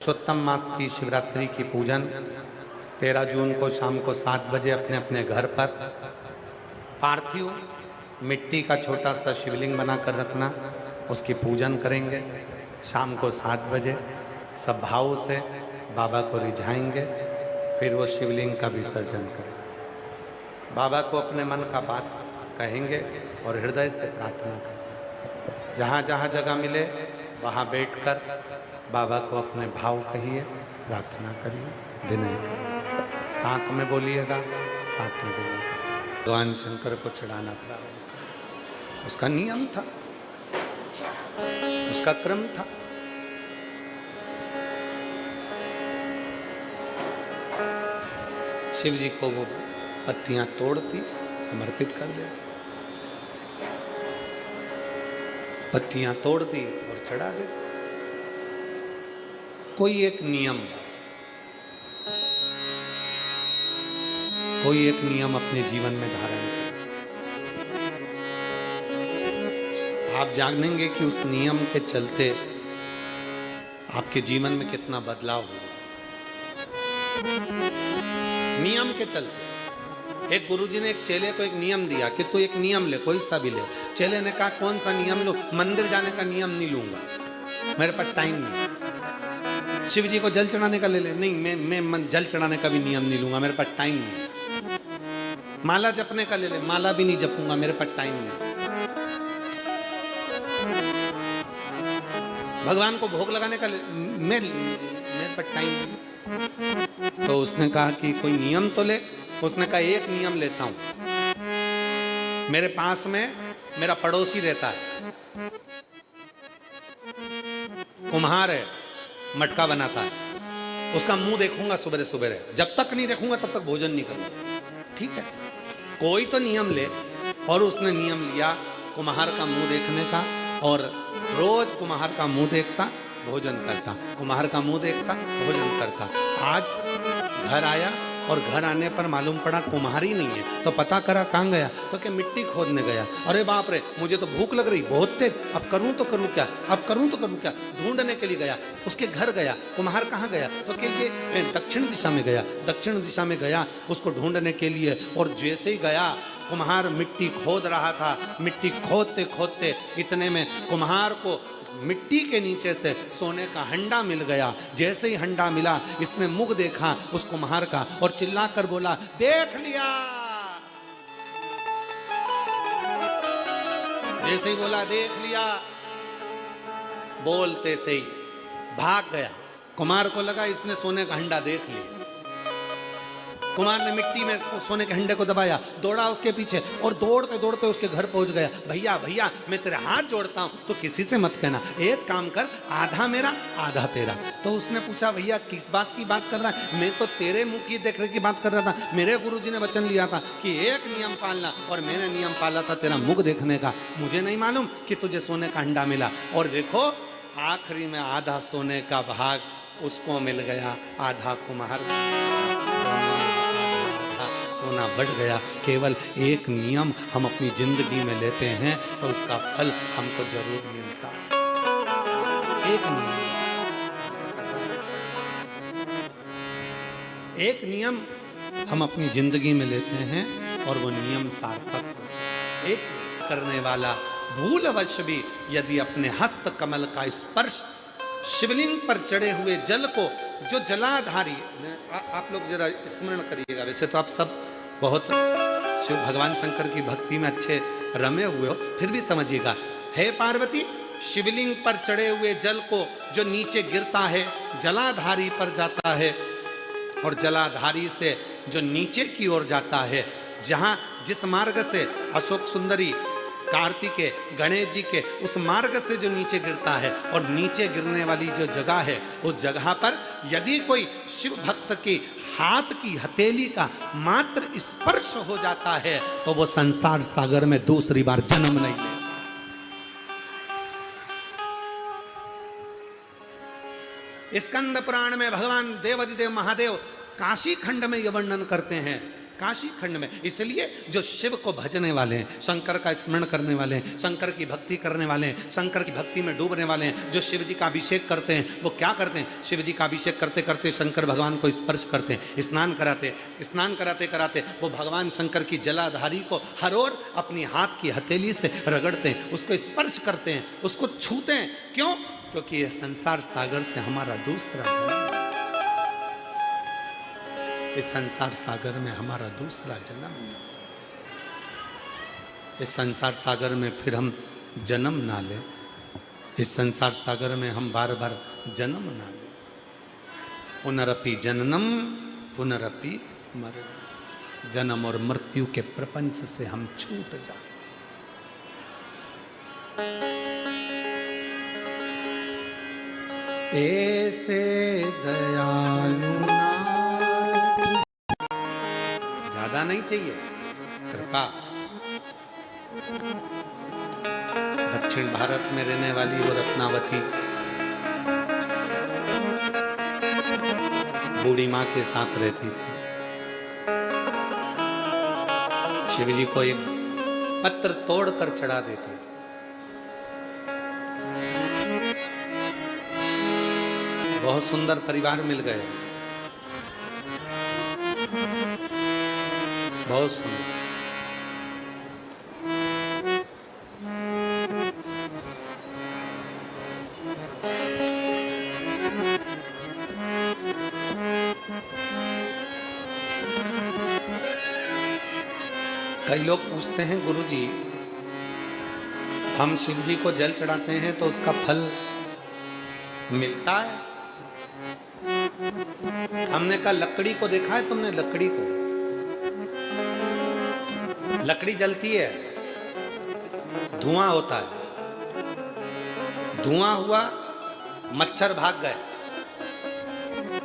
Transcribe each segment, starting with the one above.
पुरुषोत्तम मास की शिवरात्रि की पूजन 13 जून को शाम को 7 बजे अपने अपने घर पर पार्थिव मिट्टी का छोटा सा शिवलिंग बना कर रखना, उसकी पूजन करेंगे। शाम को 7 बजे सब भाव से बाबा को रिझाएंगे, फिर वो शिवलिंग का विसर्जन करेंगे। बाबा को अपने मन का बात कहेंगे और हृदय से प्रार्थना करेंगे। जहाँ जहाँ जगह मिले वहाँ बैठकर बाबा को अपने भाव कहिए, प्रार्थना करिए, विनय करिए, साथ में बोलिएगा, साथ में बोलिएगा। भगवान शंकर को चढ़ाना प्रारंभ करें, उसका नियम था, उसका क्रम था। शिव जी को वो पत्तियां तोड़ती, समर्पित कर देती, पत्तियां तोड़ दी और चढ़ा देती। कोई एक नियम, कोई एक नियम अपने जीवन में धारण करें। आप जानेंगे कि उस नियम के चलते आपके जीवन में कितना बदलाव हुआ। नियम के चलते एक गुरुजी ने एक चेले को एक नियम दिया कि तू एक नियम ले, कोई सा भी ले। चेले ने कहा कौन सा नियम लूं? मंदिर जाने का नियम नहीं लूंगा, मेरे पास टाइम नहीं। शिव जी को जल चढ़ाने का ले ले, नहीं मैं जल चढ़ाने का भी नियम नहीं लूंगा, मेरे पास टाइम नहीं। माला जपने का ले ले, माला भी नहीं जपूंगा, मेरे पास टाइम नहीं। भगवान को भोग लगाने का मेरे पास टाइम नहीं। तो उसने कहा कि कोई नियम तो ले। उसने कहा एक नियम लेता हूं। मेरे पास में मेरा पड़ोसी रहता है, कुम्हार है, मटका बनाता है, उसका मुंह देखूंगा सुबह सुबह, जब तक नहीं देखूंगा तब तक भोजन नहीं करूंगा। ठीक है, कोई तो नियम ले। और उसने नियम लिया कुम्हार का मुंह देखने का, और रोज कुम्हार का मुंह देखता, भोजन करता, कुम्हार का मुंह देखता, भोजन करता। आज घर आया और घर आने पर मालूम पड़ा कुम्हार ही नहीं है। तो पता करा कहाँ गया, तो क्या मिट्टी खोदने गया। अरे बाप रे, मुझे तो भूख लग रही बहुत तेज, अब करूं तो करूं क्या, अब करूं तो करूं क्या। ढूंढने के लिए गया, उसके घर गया। कुम्हार कहाँ गया, तो क्या ये दक्षिण दिशा में गया। दक्षिण दिशा में गया उसको ढूंढने के लिए, और जैसे ही गया कुम्हार मिट्टी खोद रहा था। मिट्टी खोदते खोदते इतने में कुम्हार को मिट्टी के नीचे से सोने का हंडा मिल गया। जैसे ही हंडा मिला, इसने मुख देखा उस कुम्हार का और चिल्लाकर बोला, देख लिया। जैसे ही बोला देख लिया, बोलते से ही भाग गया। कुम्हार को लगा इसने सोने का हंडा देख लिया। कुम्हार ने मिट्टी में सोने के हंडे को दबाया, दौड़ा उसके पीछे और दौड़ते दौड़ते उसके घर पहुंच गया। भैया भैया, मैं तेरे हाथ जोड़ता हूं, तो किसी से मत कहना, एक काम कर, आधा मेरा आधा तेरा। तो उसने पूछा, भैया किस बात की बात कर रहा है? मैं तो तेरे मुंह की देखने की बात कर रहा था। मेरे गुरुजी ने वचन लिया था कि एक नियम पालना, और मैंने नियम पाला था तेरा मुख देखने का। मुझे नहीं मालूम कि तुझे सोने का हंडा मिला। और देखो आखिरी में आधा सोने का भाग उसको मिल गया, आधा कुम्हार, सोना बढ़ गया। केवल एक नियम हम अपनी जिंदगी में लेते हैं तो उसका फल हमको जरूर मिलता। एक नियम, एक नियम हम अपनी जिंदगी में लेते हैं और वो नियम सार्थक हो। एक करने वाला भूलवश भी यदि अपने हस्त कमल का स्पर्श शिवलिंग पर चढ़े हुए जल को, जो जलाधारी, आप लोग जरा स्मरण करिएगा। वैसे तो आप सब बहुत शिव भगवान शंकर की भक्ति में अच्छे रमे हुए हो, फिर भी समझिएगा। हे पार्वती, शिवलिंग पर चढ़े हुए जल को जो नीचे गिरता है, जलाधारी पर जाता है, और जलाधारी से जो नीचे की ओर जाता है, जहाँ जिस मार्ग से अशोक सुंदरी, कार्तिकेय, गणेश जी के उस मार्ग से जो नीचे गिरता है, और नीचे गिरने वाली जो जगह है, उस जगह पर यदि कोई शिव भक्त की हाथ की हथेली का मात्र स्पर्श हो जाता है तो वो संसार सागर में दूसरी बार जन्म नहीं लेता। स्कंद पुराण में भगवान देवाधिदेव महादेव काशी खंड में यह वर्णन करते हैं। काशी खंड में। इसलिए जो शिव को भजने वाले हैं, शंकर का स्मरण करने वाले हैं, शंकर की भक्ति करने वाले हैं, शंकर की भक्ति में डूबने वाले हैं, जो शिव जी का अभिषेक करते हैं, वो क्या करते हैं? शिव जी का अभिषेक करते करते शंकर भगवान को स्पर्श करते हैं, स्नान कराते कराते वो भगवान शंकर की जलाधारी को हर ओर अपनी हाथ की हथेली से रगड़ते हैं, उसको स्पर्श करते हैं, उसको छूते हैं। क्यों? क्योंकि ये संसार सागर से हमारा दूसरा जन्म, इस संसार सागर में हमारा दूसरा जन्म, इस संसार सागर में फिर हम जन्म ना ले, इस संसार सागर में हम बार बार जन्म ना ले। पुनरपि जननम पुनरपि मरणम, जन्म और मृत्यु के प्रपंच से हम छूट जाए। ऐसे दयालु ज्यादा नहीं चाहिए, कृपा। दक्षिण भारत में रहने वाली वो रत्नावती बूढ़ी माँ के साथ रहती थी। शिव जी को एक पत्र तोड़कर चढ़ा देती थी। बहुत सुंदर परिवार मिल गए, बहुत सुंदर। कई लोग पूछते हैं, गुरुजी हम शिव जी को जल चढ़ाते हैं तो उसका फल मिलता है? हमने कहा लकड़ी को देखा है तुमने? लकड़ी को, लकड़ी जलती है, धुआं होता है, धुआं हुआ, मच्छर भाग गए,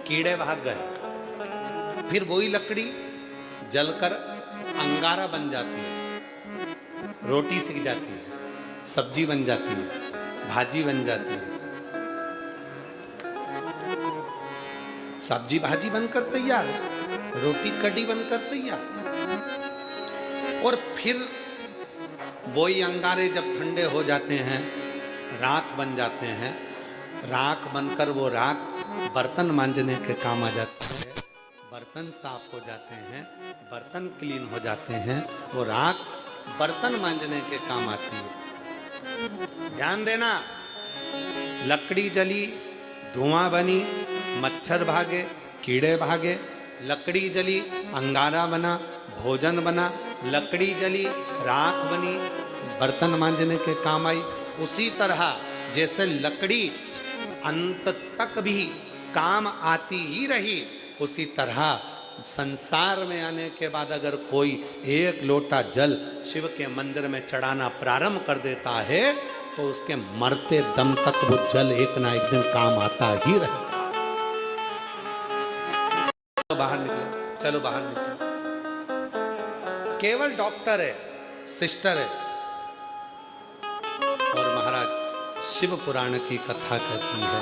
कीड़े भाग गए, फिर वही लकड़ी जलकर अंगारा बन जाती है, रोटी सिक जाती है, सब्जी बन जाती है, भाजी बन जाती है, सब्जी भाजी बनकर तैयार, रोटी कड़ी बनकर तैयार। और फिर वही अंगारे जब ठंडे हो जाते हैं, राख बन जाते हैं, राख बनकर वो राख बर्तन मांजने के काम आ जाती है, बर्तन साफ हो जाते हैं, बर्तन क्लीन हो जाते हैं, वो राख बर्तन मांजने के काम आती है। ध्यान देना, लकड़ी जली, धुआं बनी, मच्छर भागे, कीड़े भागे, लकड़ी जली, अंगारा बना, भोजन बना, लकड़ी जली, राख बनी, बर्तन मांजने के काम आई। उसी तरह जैसे लकड़ी अंत तक भी काम आती ही रही, उसी तरह संसार में आने के बाद अगर कोई एक लोटा जल शिव के मंदिर में चढ़ाना प्रारंभ कर देता है तो उसके मरते दम तक वो जल एक ना एक दिन काम आता ही रहेगा। बाहर निकलो, चलो बाहर निकलो। केवल डॉक्टर है, सिस्टर है, और महाराज शिव पुराण की कथा कहती है,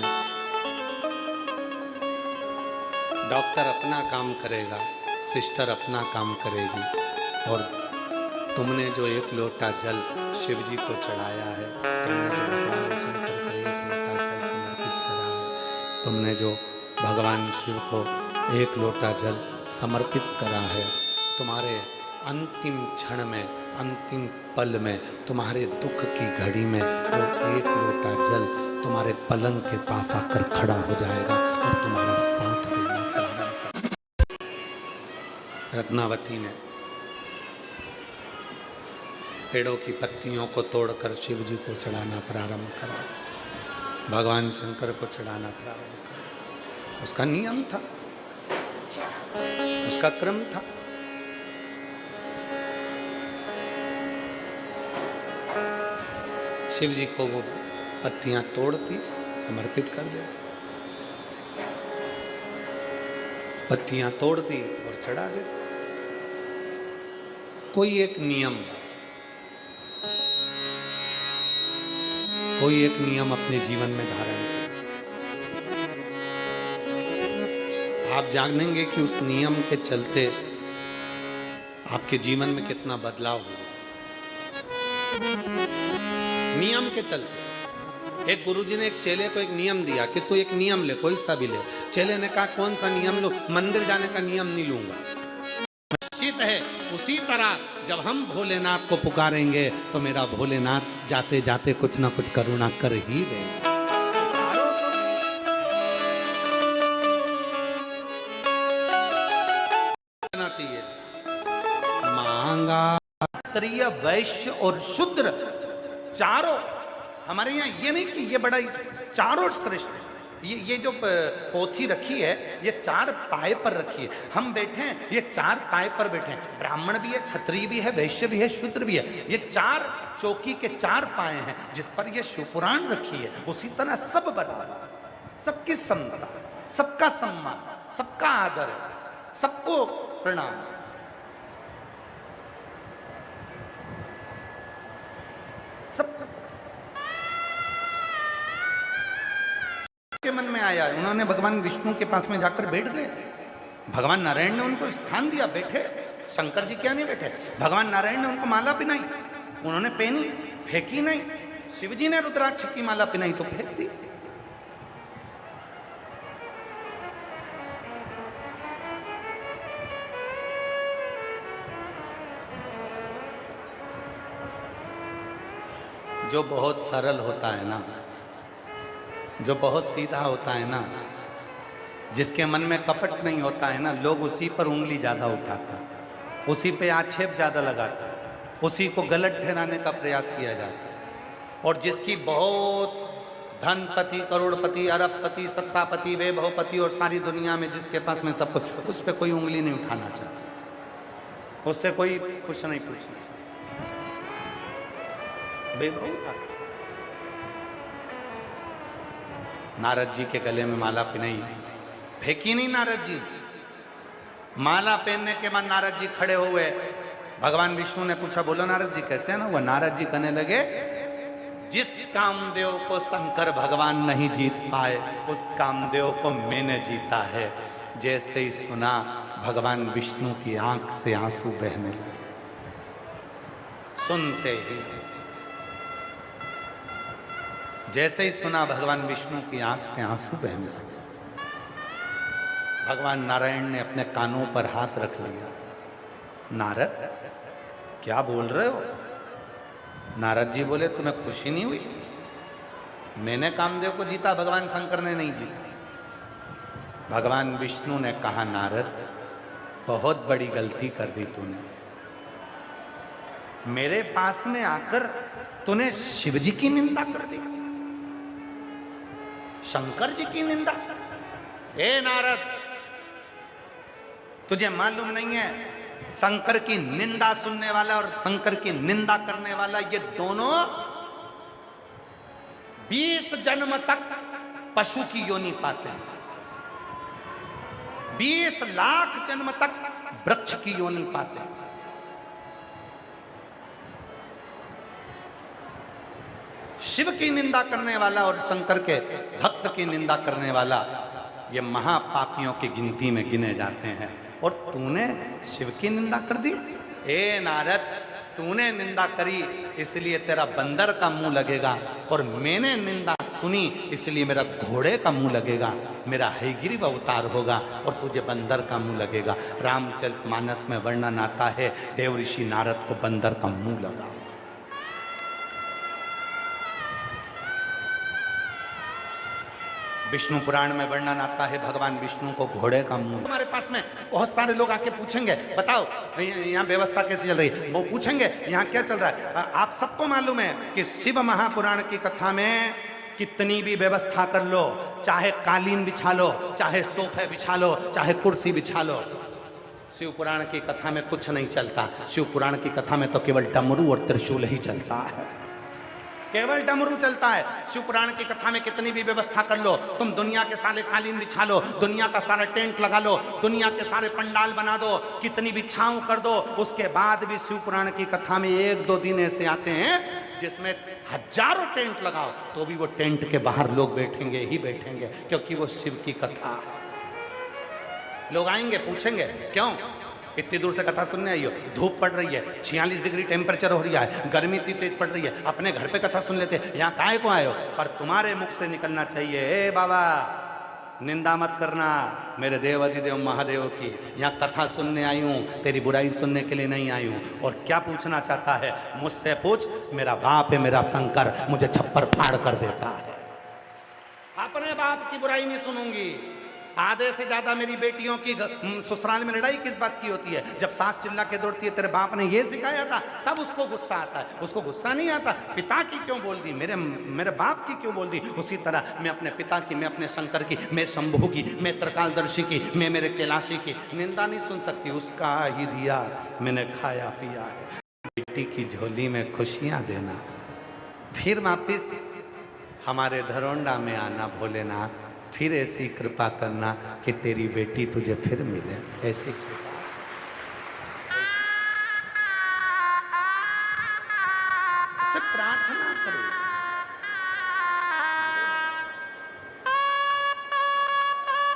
डॉक्टर अपना काम करेगा, सिस्टर अपना काम करेगी, और तुमने जो एक लोटा जल शिव जी को चढ़ाया है, तुमने जो भगवान शंकर को एक लोटा जल समर्पित करा है, तुमने जो भगवान शिव को एक लोटा जल समर्पित करा है, तुम्हारे अंतिम क्षण में, अंतिम पल में, तुम्हारे दुख की घड़ी में वो एक लोटा जल तुम्हारे पलंग के पास आकर खड़ा हो जाएगा और तुम्हारा साथ देना प्रारंभ करेगा। रत्नावती ने पेड़ों की पत्तियों को तोड़कर शिव जी को चढ़ाना प्रारंभ करा, भगवान शंकर को चढ़ाना प्रारंभ करा। उसका नियम था, उसका क्रम था। शिव जी को वो पत्तियां तोड़ती, समर्पित कर देती, पत्तियां तोड़ती और चढ़ा देती। कोई एक नियम, कोई एक नियम अपने जीवन में धारण करें। आप जानेंगे कि उस नियम के चलते आपके जीवन में कितना बदलाव हुआ। नियम के चलते एक गुरुजी ने एक चेले को एक नियम दिया कि तू एक नियम ले, कोई सा भी ले। चेले ने कहा कौन सा नियम लो? मंदिर जाने का नियम नहीं लूंगा। निश्चित है उसी तरह जब हम भोलेनाथ को पुकारेंगे तो मेरा भोलेनाथ जाते जाते कुछ ना कुछ करुणा कर ही देगा। चाहिए मांगा क्षत्रिय वैश्य और शूद्र चारों हमारे यहाँ, ये नहीं कि ये बड़ा चारों श्रेष्ठ। ये जो पोथी रखी है ये चार पाए पर रखी है। हम बैठे हैं ये चार पाए पर बैठे हैं। ब्राह्मण भी है, क्षत्रिय भी है, वैश्य भी है, शूद्र भी है। ये चार चौकी के चार पाए हैं जिस पर ये शिवपुराण रखी है। उसी तरह सब बराबर, सबकी समता, सबका सम्मान, सबका आदर, सबको प्रणाम। सब के मन में आया, उन्होंने भगवान विष्णु के पास में जाकर बैठ गए। भगवान नारायण ने उनको स्थान दिया, बैठे। शंकर जी क्या नहीं बैठे? भगवान नारायण ने उनको माला पिनाई, उन्होंने पहनी, फेंकी नहीं। शिव जी ने रुद्राक्ष की माला पिनाई तो फेंक दी। जो बहुत सरल होता है ना, जो बहुत सीधा होता है ना, जिसके मन में कपट नहीं होता है ना, लोग उसी पर उंगली ज्यादा उठाता है, उसी पे आक्षेप ज्यादा लगाता है, उसी को गलत ठहराने का प्रयास किया जाता है। और जिसकी बहुत धनपति, करोड़पति, अरबपति, सत्तापति, वैभवपति और सारी दुनिया में जिसके पास में सब कुछ, उस पर कोई उंगली नहीं उठाना चाहता, उससे कोई कुछ नहीं पूछना। वैभव था। नारद जी के गले में माला पहनाई, फेंकी नहीं नारद जी। माला पहनने के बाद नारद जी खड़े हुए। भगवान विष्णु ने पूछा, बोलो नारद जी कैसे है ना हुआ? नारद जी कहने लगे, जिस कामदेव को शंकर भगवान नहीं जीत पाए उस कामदेव को मैंने जीता है। जैसे ही सुना भगवान विष्णु की आंख से आंसू बहने लगे। सुनते ही, जैसे ही सुना भगवान विष्णु की आंख से आंसू बहने लगे। भगवान नारायण ने अपने कानों पर हाथ रख लिया। नारद क्या बोल रहे हो? नारद जी बोले, तुम्हें खुशी नहीं हुई? मैंने कामदेव को जीता, भगवान शंकर ने नहीं जीता। भगवान विष्णु ने कहा, नारद बहुत बड़ी गलती कर दी तूने। मेरे पास में आकर तूने शिव जी की निंदा कर दी, शंकर जी की निंदा। ए नारद, तुझे मालूम नहीं है शंकर की निंदा सुनने वाला और शंकर की निंदा करने वाला ये दोनों 20 जन्म तक पशु की योनि पाते हैं। 20 लाख जन्म तक वृक्ष की योनि पाते हैं। शिव की निंदा करने वाला और शंकर के भक्त की निंदा करने वाला ये महापापियों की गिनती में गिने जाते हैं। और तूने शिव की निंदा कर दी। ए नारद, तूने निंदा करी इसलिए तेरा बंदर का मुंह लगेगा, और मैंने निंदा सुनी इसलिए मेरा घोड़े का मुंह लगेगा, मेरा हयग्रीव अवतार होगा और तुझे बंदर का मुंह लगेगा। रामचरितमानस में वर्णन आता है, देव ऋषि नारद को बंदर का मुंह लगा। विष्णु पुराण में वर्णन आता है, भगवान विष्णु को घोड़े का मुंह। हमारे पास में बहुत सारे लोग आके पूछेंगे, बताओ यहाँ व्यवस्था कैसी चल रही है? वो पूछेंगे यहाँ क्या चल रहा है? आप सबको मालूम है कि शिव महापुराण की कथा में कितनी भी व्यवस्था कर लो, चाहे कालीन बिछा लो, चाहे सोफे बिछा लो, चाहे कुर्सी बिछा लो, शिव पुराण की कथा में कुछ नहीं चलता। शिव पुराण की कथा में तो केवल डमरू और त्रिशूल ही चलता है, केवल डमरू चलता है। शिव पुराण की कथा में कितनी भी व्यवस्था कर लो, तुम दुनिया के सारे कालीन बिछा लो, दुनिया का सारा टेंट लगा लो, दुनिया के सारे पंडाल बना दो, कितनी भी छांव कर दो, उसके बाद भी शिव पुराण की कथा में 1-2 दिन ऐसे आते हैं जिसमें हजारों टेंट लगाओ तो भी वो टेंट के बाहर लोग बैठेंगे ही बैठेंगे, क्योंकि वो शिव की कथा। लोग आएंगे पूछेंगे क्यों? इतनी दूर से कथा सुनने आई हो, धूप पड़ रही है, 46 डिग्री टेम्परेचर हो रही है, गर्मी इतनी तेज पड़ रही है, अपने घर पे कथा सुन लेते, यहाँ काहे को आए हो? पर तुम्हारे मुख से निकलना चाहिए, ए बाबा निंदा मत करना मेरे देव अधिदेव महादेव की, यहाँ कथा सुनने आई हूँ, तेरी बुराई सुनने के लिए नहीं आई हूँ। और क्या पूछना चाहता है मुझसे पूछ, मेरा बाप है मेरा शंकर, मुझे छप्पर फाड़ कर देता है। अपने बाप की बुराई नहीं सुनूंगी। आधे से ज्यादा मेरी बेटियों की ससुराल में लड़ाई किस बात की होती है? जब सास चिल्ला के दौड़ती है तेरे बाप ने ये सिखाया था, तब उसको गुस्सा आता है। उसको गुस्सा नहीं आता पिता की क्यों बोल दी, मेरे बाप की क्यों बोल दी। उसी तरह मैं अपने पिता की, मैं अपने शंकर की, मैं शंभू की, मैं त्रिकालदर्शी की, मैं मेरे कैलाशी की निंदा नहीं सुन सकती। उसका ही दिया मैंने खाया पिया है। बेटी की झोली में खुशियां देना, फिर वापिस हमारे धरोंडा में आना भोलेनाथ, फिर ऐसी कृपा करना कि तेरी बेटी तुझे फिर मिले। ऐसी कृपा से प्रार्थना करो।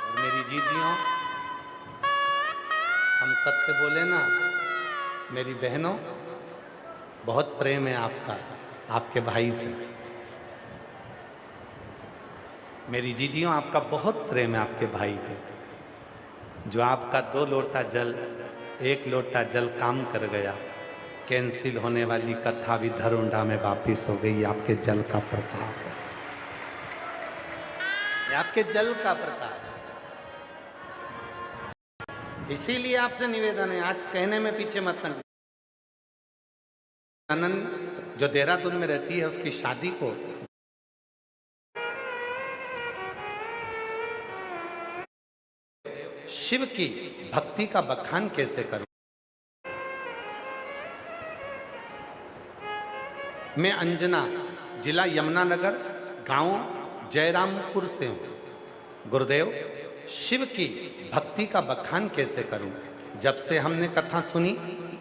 और मेरी जीजियों, हम सत्य बोले ना, मेरी बहनों, बहुत प्रेम है आपका आपके भाई से। मेरी जीजियों, आपका बहुत प्रेम है आपके भाई पे, जो आपका 2 लोटा जल 1 लोटा जल काम कर गया। कैंसिल होने वाली कथा भी धरोंडा में वापिस हो गई। आपके जल का प्रताप है, आपके जल का प्रताप। इसीलिए आपसे निवेदन है, आज कहने में पीछे मत न। आनंद जो देहरादून में रहती है, उसकी शादी को शिव की भक्ति का बखान कैसे करूं। मैं अंजना, जिला यमुनानगर, गांव जयरामपुर से हूं। गुरुदेव, शिव की भक्ति का बखान कैसे करूं? जब से हमने कथा सुनी,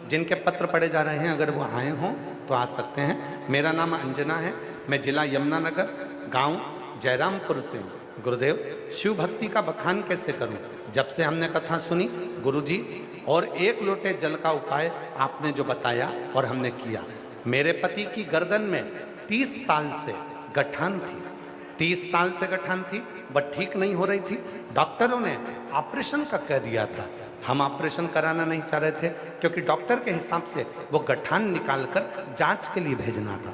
जिनके पत्र पढ़े जा रहे हैं अगर वो आए हों तो आ सकते हैं। मेरा नाम अंजना है, मैं जिला यमुनानगर, गांव जयरामपुर से हूँ। गुरुदेव, शिव भक्ति का बखान कैसे करूं? जब से हमने कथा सुनी गुरुजी, और 1 लोटे जल का उपाय आपने जो बताया और हमने किया। मेरे पति की गर्दन में 30 साल से गठान थी, 30 साल से गठान थी, वह ठीक नहीं हो रही थी। डॉक्टरों ने ऑपरेशन का कह दिया था। हम ऑपरेशन कराना नहीं चाह रहे थे, क्योंकि डॉक्टर के हिसाब से वो गठान निकालकर जांच के लिए भेजना था।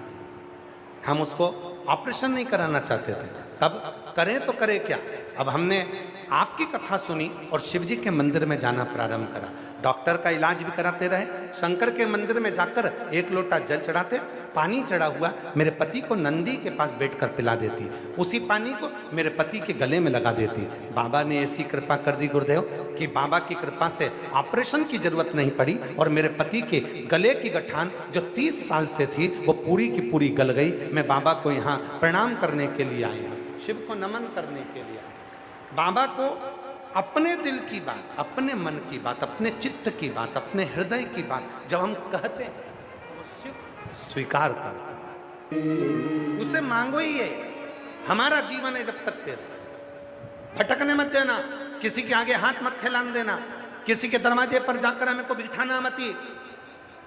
हम उसको ऑपरेशन नहीं कराना चाहते थे। तब करें तो करें क्या? अब हमने आपकी कथा सुनी और शिव जी के मंदिर में जाना प्रारंभ करा। डॉक्टर का इलाज भी कराते रहे, शंकर के मंदिर में जाकर 1 लोटा जल चढ़ाते, पानी चढ़ा हुआ मेरे पति को नंदी के पास बैठकर पिला देती, उसी पानी को मेरे पति के गले में लगा देती। बाबा ने ऐसी कृपा कर दी गुरुदेव कि बाबा की कृपा से ऑपरेशन की जरूरत नहीं पड़ी, और मेरे पति के गले की गठान जो 30 साल से थी वो पूरी की पूरी गल गई। मैं बाबा को यहाँ प्रणाम करने के लिए आया, शिव को नमन करने के लिए आया। बाबा को अपने दिल की बात, अपने मन की बात, अपने चित्त की बात, अपने हृदय की बात जब हम कहते हैं तो वो शिव स्वीकार करता है। उसे मांगो ही है, हमारा जीवन है जब तक तेरा। भटकने मत देना, किसी के आगे हाथ मत फैलाने देना, किसी के दरवाजे पर जाकर हमें को बिठाना मती।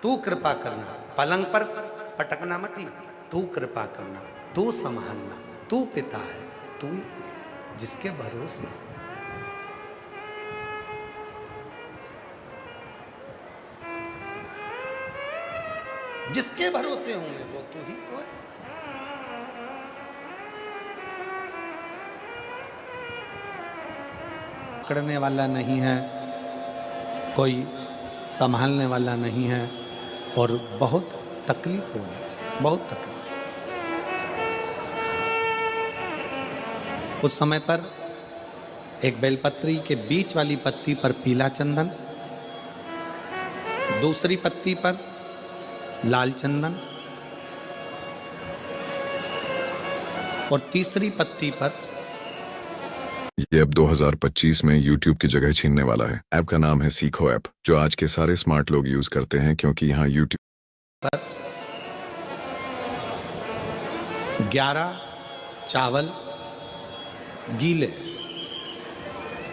तू कृपा करना, पलंग पर पटकना मती। तू कृपा करना, तू संभालना, तू पिता है, तू जिसके भरोसे। जिसके भरोसे होंगे वो तू ही तो है। पकड़ने वाला नहीं है, कोई संभालने वाला नहीं है, और बहुत तकलीफ हो गई, बहुत तकलीफ। उस समय पर एक बेलपत्री के बीच वाली पत्ती पर पीला चंदन, दूसरी पत्ती पर लाल चंदन, और तीसरी पत्ती पर। ये अब 2025 में YouTube की जगह छीनने वाला है। ऐप का नाम है सीखो ऐप, जो आज के सारे स्मार्ट लोग यूज करते हैं, क्योंकि यहाँ YouTube पर 11 चावल गीले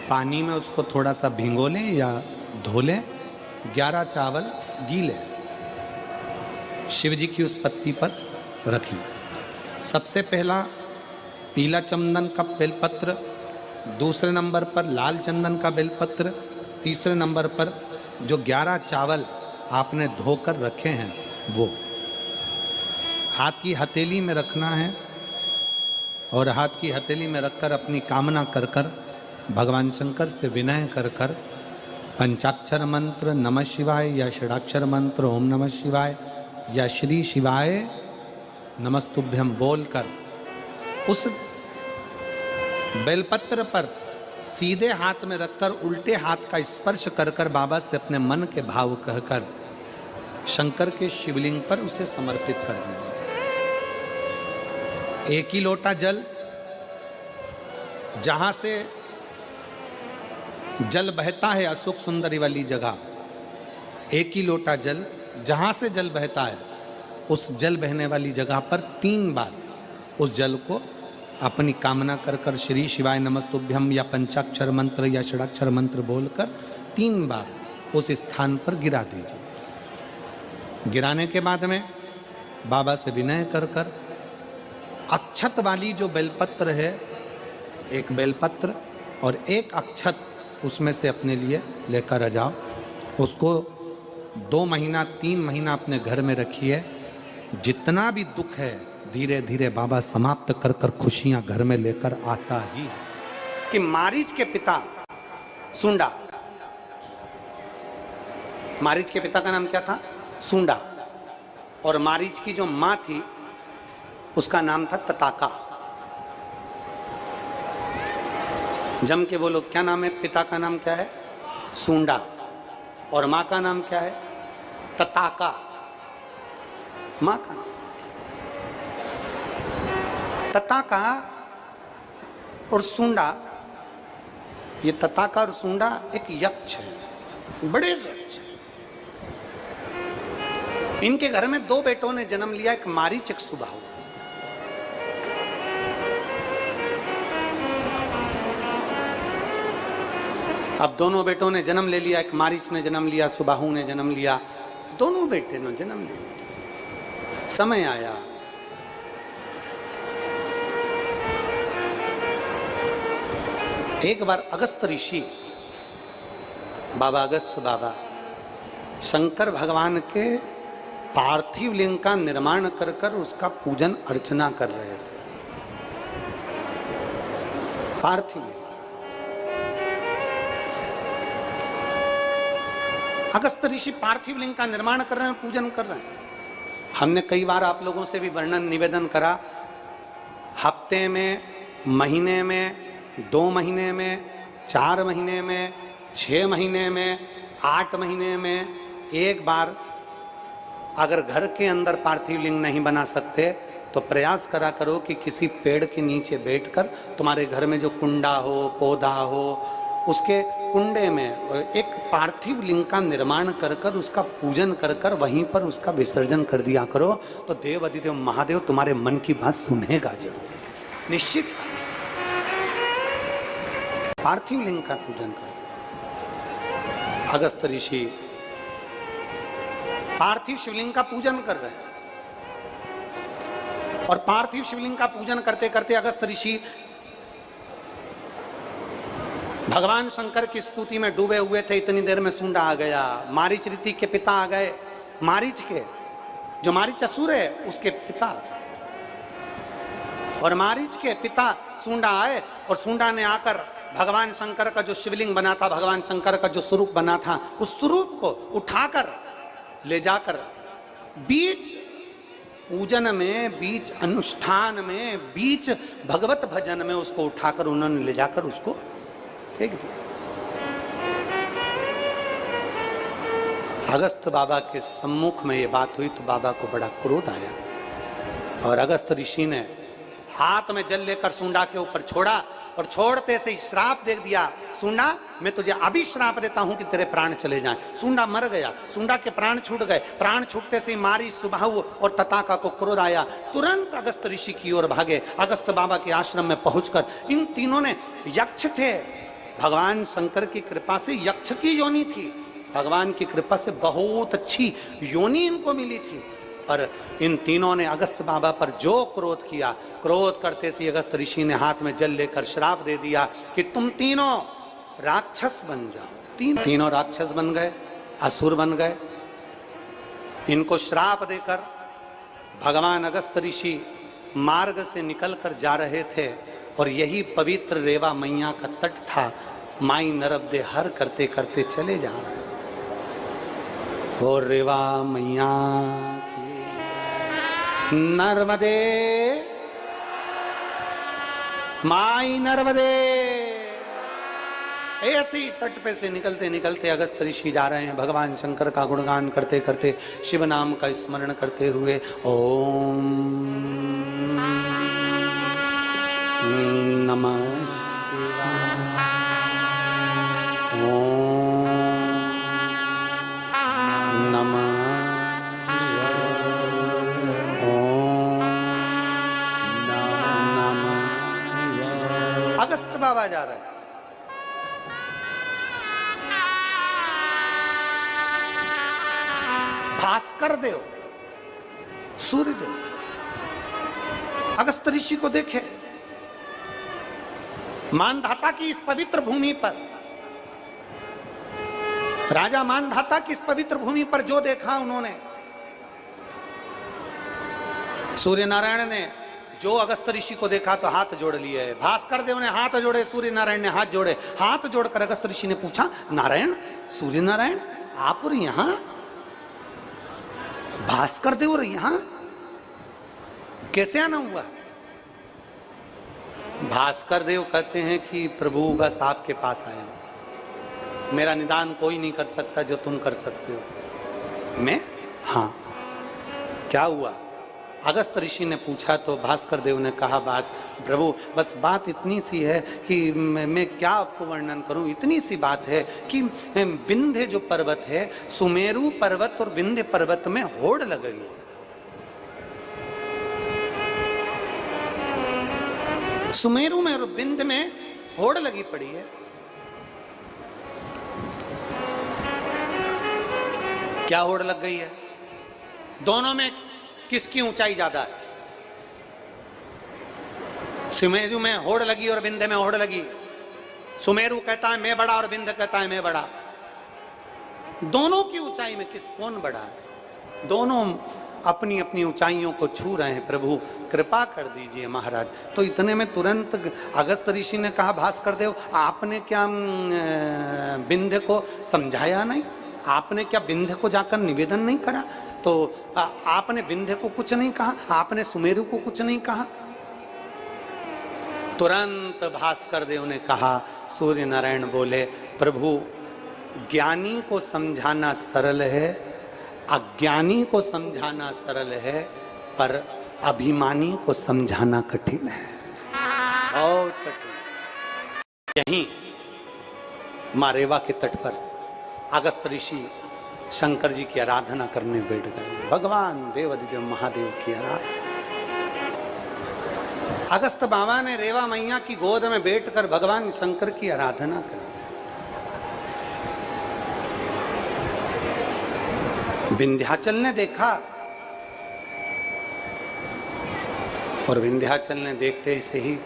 पानी में उसको थोड़ा सा भिगो लें या धो लें, 11 चावल गीले शिव जी की उस पत्ती पर रखें। सबसे पहला पीला चंदन का बेलपत्र, दूसरे नंबर पर लाल चंदन का बेलपत्र, तीसरे नंबर पर जो 11 चावल आपने धोकर रखे हैं वो हाथ की हथेली में रखना है और हाथ की हथेली में रखकर अपनी कामना कर कर भगवान शंकर से विनय कर कर पंचाक्षर मंत्र नमः शिवाय या षडाक्षर मंत्र ओम नमः शिवाय या श्री शिवाय नमस्तुभ्यम बोलकर उस बेलपत्र पर सीधे हाथ में रखकर उल्टे हाथ का स्पर्श कर कर बाबा से अपने मन के भाव कहकर शंकर के शिवलिंग पर उसे समर्पित कर दीजिए। एक ही लोटा जल, जहां से जल बहता है अशोक सुंदरी वाली जगह, एक ही लोटा जल जहां से जल बहता है उस जल बहने वाली जगह पर 3 बार उस जल को अपनी कामना कर कर श्री शिवाय नमस्तुभ्यम या पंचाक्षर मंत्र या षडाक्षर मंत्र बोलकर 3 बार उस स्थान पर गिरा दीजिए। गिराने के बाद में बाबा से विनय कर कर अक्षत वाली जो बेलपत्र है, एक बेलपत्र और एक अक्षत उसमें से अपने लिए लेकर आ जाओ। उसको 2 महीना 3 महीना अपने घर में रखिए। जितना भी दुख है धीरे धीरे बाबा समाप्त कर कर खुशियां घर में लेकर आता ही है। कि मारीच के पिता सुंडा, मारीच के पिता का नाम क्या था? सुंडा। और मारीच की जो मां थी उसका नाम था तताका। जम के बोलो क्या नाम है? पिता का नाम क्या है? सुंडा। और मां का नाम क्या है? तताका। मां का नाम तताका और सुंडा। ये तताका और सुंडा एक यक्ष है, बड़े यक्ष। इनके घर में 2 बेटों ने जन्म लिया, एक मारीच एक सुबाहु। अब दोनों बेटों ने जन्म ले लिया, एक मारीच ने जन्म लिया, सुबाहु ने जन्म लिया। दोनों बेटे ने जन्म ले लिया। समय आया एक बार अगस्त ऋषि, बाबा अगस्त बाबा शंकर भगवान के पार्थिव लिंग का निर्माण कर कर उसका पूजन अर्चना कर रहे थे। पार्थिव लिंग अगस्त ऋषि पार्थिव लिंग का निर्माण कर रहे हैं, पूजन कर रहे हैं। हमने कई बार आप लोगों से भी वर्णन निवेदन करा, हफ्ते में, महीने में, 2 महीने में, 4 महीने में, 6 महीने में, 8 महीने में एक बार अगर घर के अंदर पार्थिव लिंग नहीं बना सकते तो प्रयास करा करो कि किसी पेड़ के नीचे बैठकर तुम्हारे घर में जो कुंडा हो, पौधा हो, उसके कुंडे में एक पार्थिव लिंग का निर्माण कर कर उसका पूजन कर कर वहीं पर उसका विसर्जन कर दिया करो। तो देव अधिदेव महादेव तुम्हारे मन की बात सुनेगा जरूर, निश्चित। पार्थिव लिंग का पूजन करो। अगस्त ऋषि पार्थिव शिवलिंग का पूजन कर रहे हैं और पार्थिव शिवलिंग का पूजन करते करते अगस्त ऋषि भगवान शंकर की स्तुति में डूबे हुए थे। इतनी देर में सुंडा आ गया, मारीच ऋषि के पिता आ गए, मारीच के जो मारीच असुर है उसके पिता, और मारीच के पिता सुंडा आए और सुंडा ने आकर भगवान शंकर का जो शिवलिंग बना था, भगवान शंकर का जो स्वरूप बना था, उस स्वरूप को उठाकर ले जाकर बीच पूजन में, बीच अनुष्ठान में, बीच भगवत भजन में उसको उठाकर उन्होंने ले जाकर उसको फेंक दिया। अगस्त बाबा के सम्मुख में ये बात हुई तो बाबा को बड़ा क्रोध आया और अगस्त ऋषि ने हाथ में जल लेकर सुंडा के ऊपर छोड़ा और छोड़ते से श्राप दे दिया, सुंडा मैं तुझे अभी श्राप देता हूं कि तेरे प्राण चले जाएं। सुंडा मर गया, सुंडा के प्राण छूट गए। प्राण छूटते से मारी, सुबाहु और तताका को क्रोध आया, तुरंत अगस्त ऋषि की ओर भागे। अगस्त बाबा के आश्रम में पहुंचकर इन तीनों ने, यक्ष थे, भगवान शंकर की कृपा से यक्ष की योनि थी, भगवान की कृपा से बहुत अच्छी योनि इनको मिली थी। पर इन तीनों ने अगस्त बाबा पर जो क्रोध किया, क्रोध करते से अगस्त ऋषि ने हाथ में जल लेकर श्राप दे दिया कि तुम तीनों राक्षस बन जाओ। तीनों राक्षस बन गए, असुर बन गए। इनको श्राप देकर भगवान अगस्त ऋषि मार्ग से निकलकर जा रहे थे और यही पवित्र रेवा मैया का तट था। माई नर्मदे हर करते करते चले जा रहे और रेवा मैया की नर्मदे, माई नर्मदे। ऐसे ही तट पे से निकलते निकलते अगस्त ऋषि जा रहे हैं, भगवान शंकर का गुणगान करते करते, शिव नाम का स्मरण करते हुए। ओम नमः शिवाय, ओम नमः शिवाय, ओम नमः शिवाय। अगस्त बाबा जा रहे हैं। भास्कर देव, सूर्य देव अगस्त ऋषि को देखे। मानधाता की इस पवित्र भूमि पर, राजा मानधाता की इस पवित्र भूमि पर जो देखा उन्होंने, सूर्य नारायण ने जो अगस्त ऋषि को देखा तो हाथ जोड़ लिए। भास्कर देव ने हाथ जोड़े, सूर्य नारायण ने हाथ जोड़े। हाथ जोड़कर अगस्त ऋषि ने पूछा, नारायण, सूर्य नारायण, आप और यहां? भास्कर देव और यहां कैसे आना हुआ? भास्कर देव कहते हैं कि प्रभु बस आपके पास आया, मेरा निदान कोई नहीं कर सकता जो तुम कर सकते हो। मैं? हाँ। क्या हुआ? अगस्त ऋषि ने पूछा तो भास्कर देव ने कहा, बात प्रभु बस बात इतनी सी है कि मैं क्या आपको वर्णन करूं। इतनी सी बात है कि विंध्य जो पर्वत है, सुमेरु पर्वत और विंध्य पर्वत में होड़ लग गई है। सुमेरु में और विंध्य में होड़ लगी पड़ी है। क्या होड़ लग गई है? दोनों में किसकी ऊंचाई ज्यादा है? सुमेरु में होड़ लगी और विंध्य में होड़ लगी। सुमेरु कहता है मैं बड़ा और विंध्य कहता है मैं बड़ा। दोनों की ऊंचाई में कौन बड़ा है? दोनों अपनी अपनी ऊंचाइयों को छू रहे हैं। प्रभु कृपा कर दीजिए महाराज। तो इतने में तुरंत अगस्त ऋषि ने कहा, भास्कर देव आपने क्या विंध्य को समझाया नहीं? आपने क्या विंध्य को जाकर निवेदन नहीं करा? तो आपने विंध्य को कुछ नहीं कहा, आपने सुमेरु को कुछ नहीं कहा। तुरंत भास्कर देव ने कहा, सूर्य नारायण बोले, प्रभु ज्ञानी को समझाना सरल है, अज्ञानी को समझाना सरल है, पर अभिमानी को समझाना कठिन है, बहुत कठिन। यहीं माँ रेवा के तट पर अगस्त ऋषि शंकर जी की आराधना करने बैठ गए। भगवान देवाधिदेव महादेव की आराधना। अगस्त बाबा ने रेवा मैया की गोद में बैठकर भगवान शंकर की आराधना करी। विंध्याचल ने देखा और विंध्याचल ने देखते से ही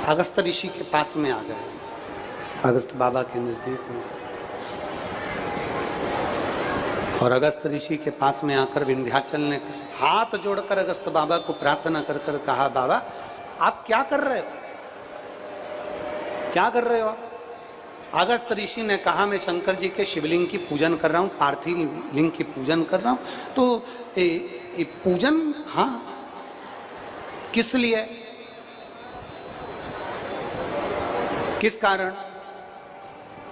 अगस्त ऋषि के पास में आ गए, अगस्त बाबा के नजदीक में। और अगस्त ऋषि के पास में आकर विंध्याचल ने हाथ जोड़कर अगस्त बाबा को प्रार्थना कर कर कहा, बाबा आप क्या कर रहे हो? क्या कर रहे हो आप? अगस्त ऋषि ने कहा, मैं शंकर जी के शिवलिंग की पूजन कर रहा हूँ, पार्थिव लिंग की पूजन कर रहा हूँ। तो पूजन, हाँ, किस लिए, किस कारण?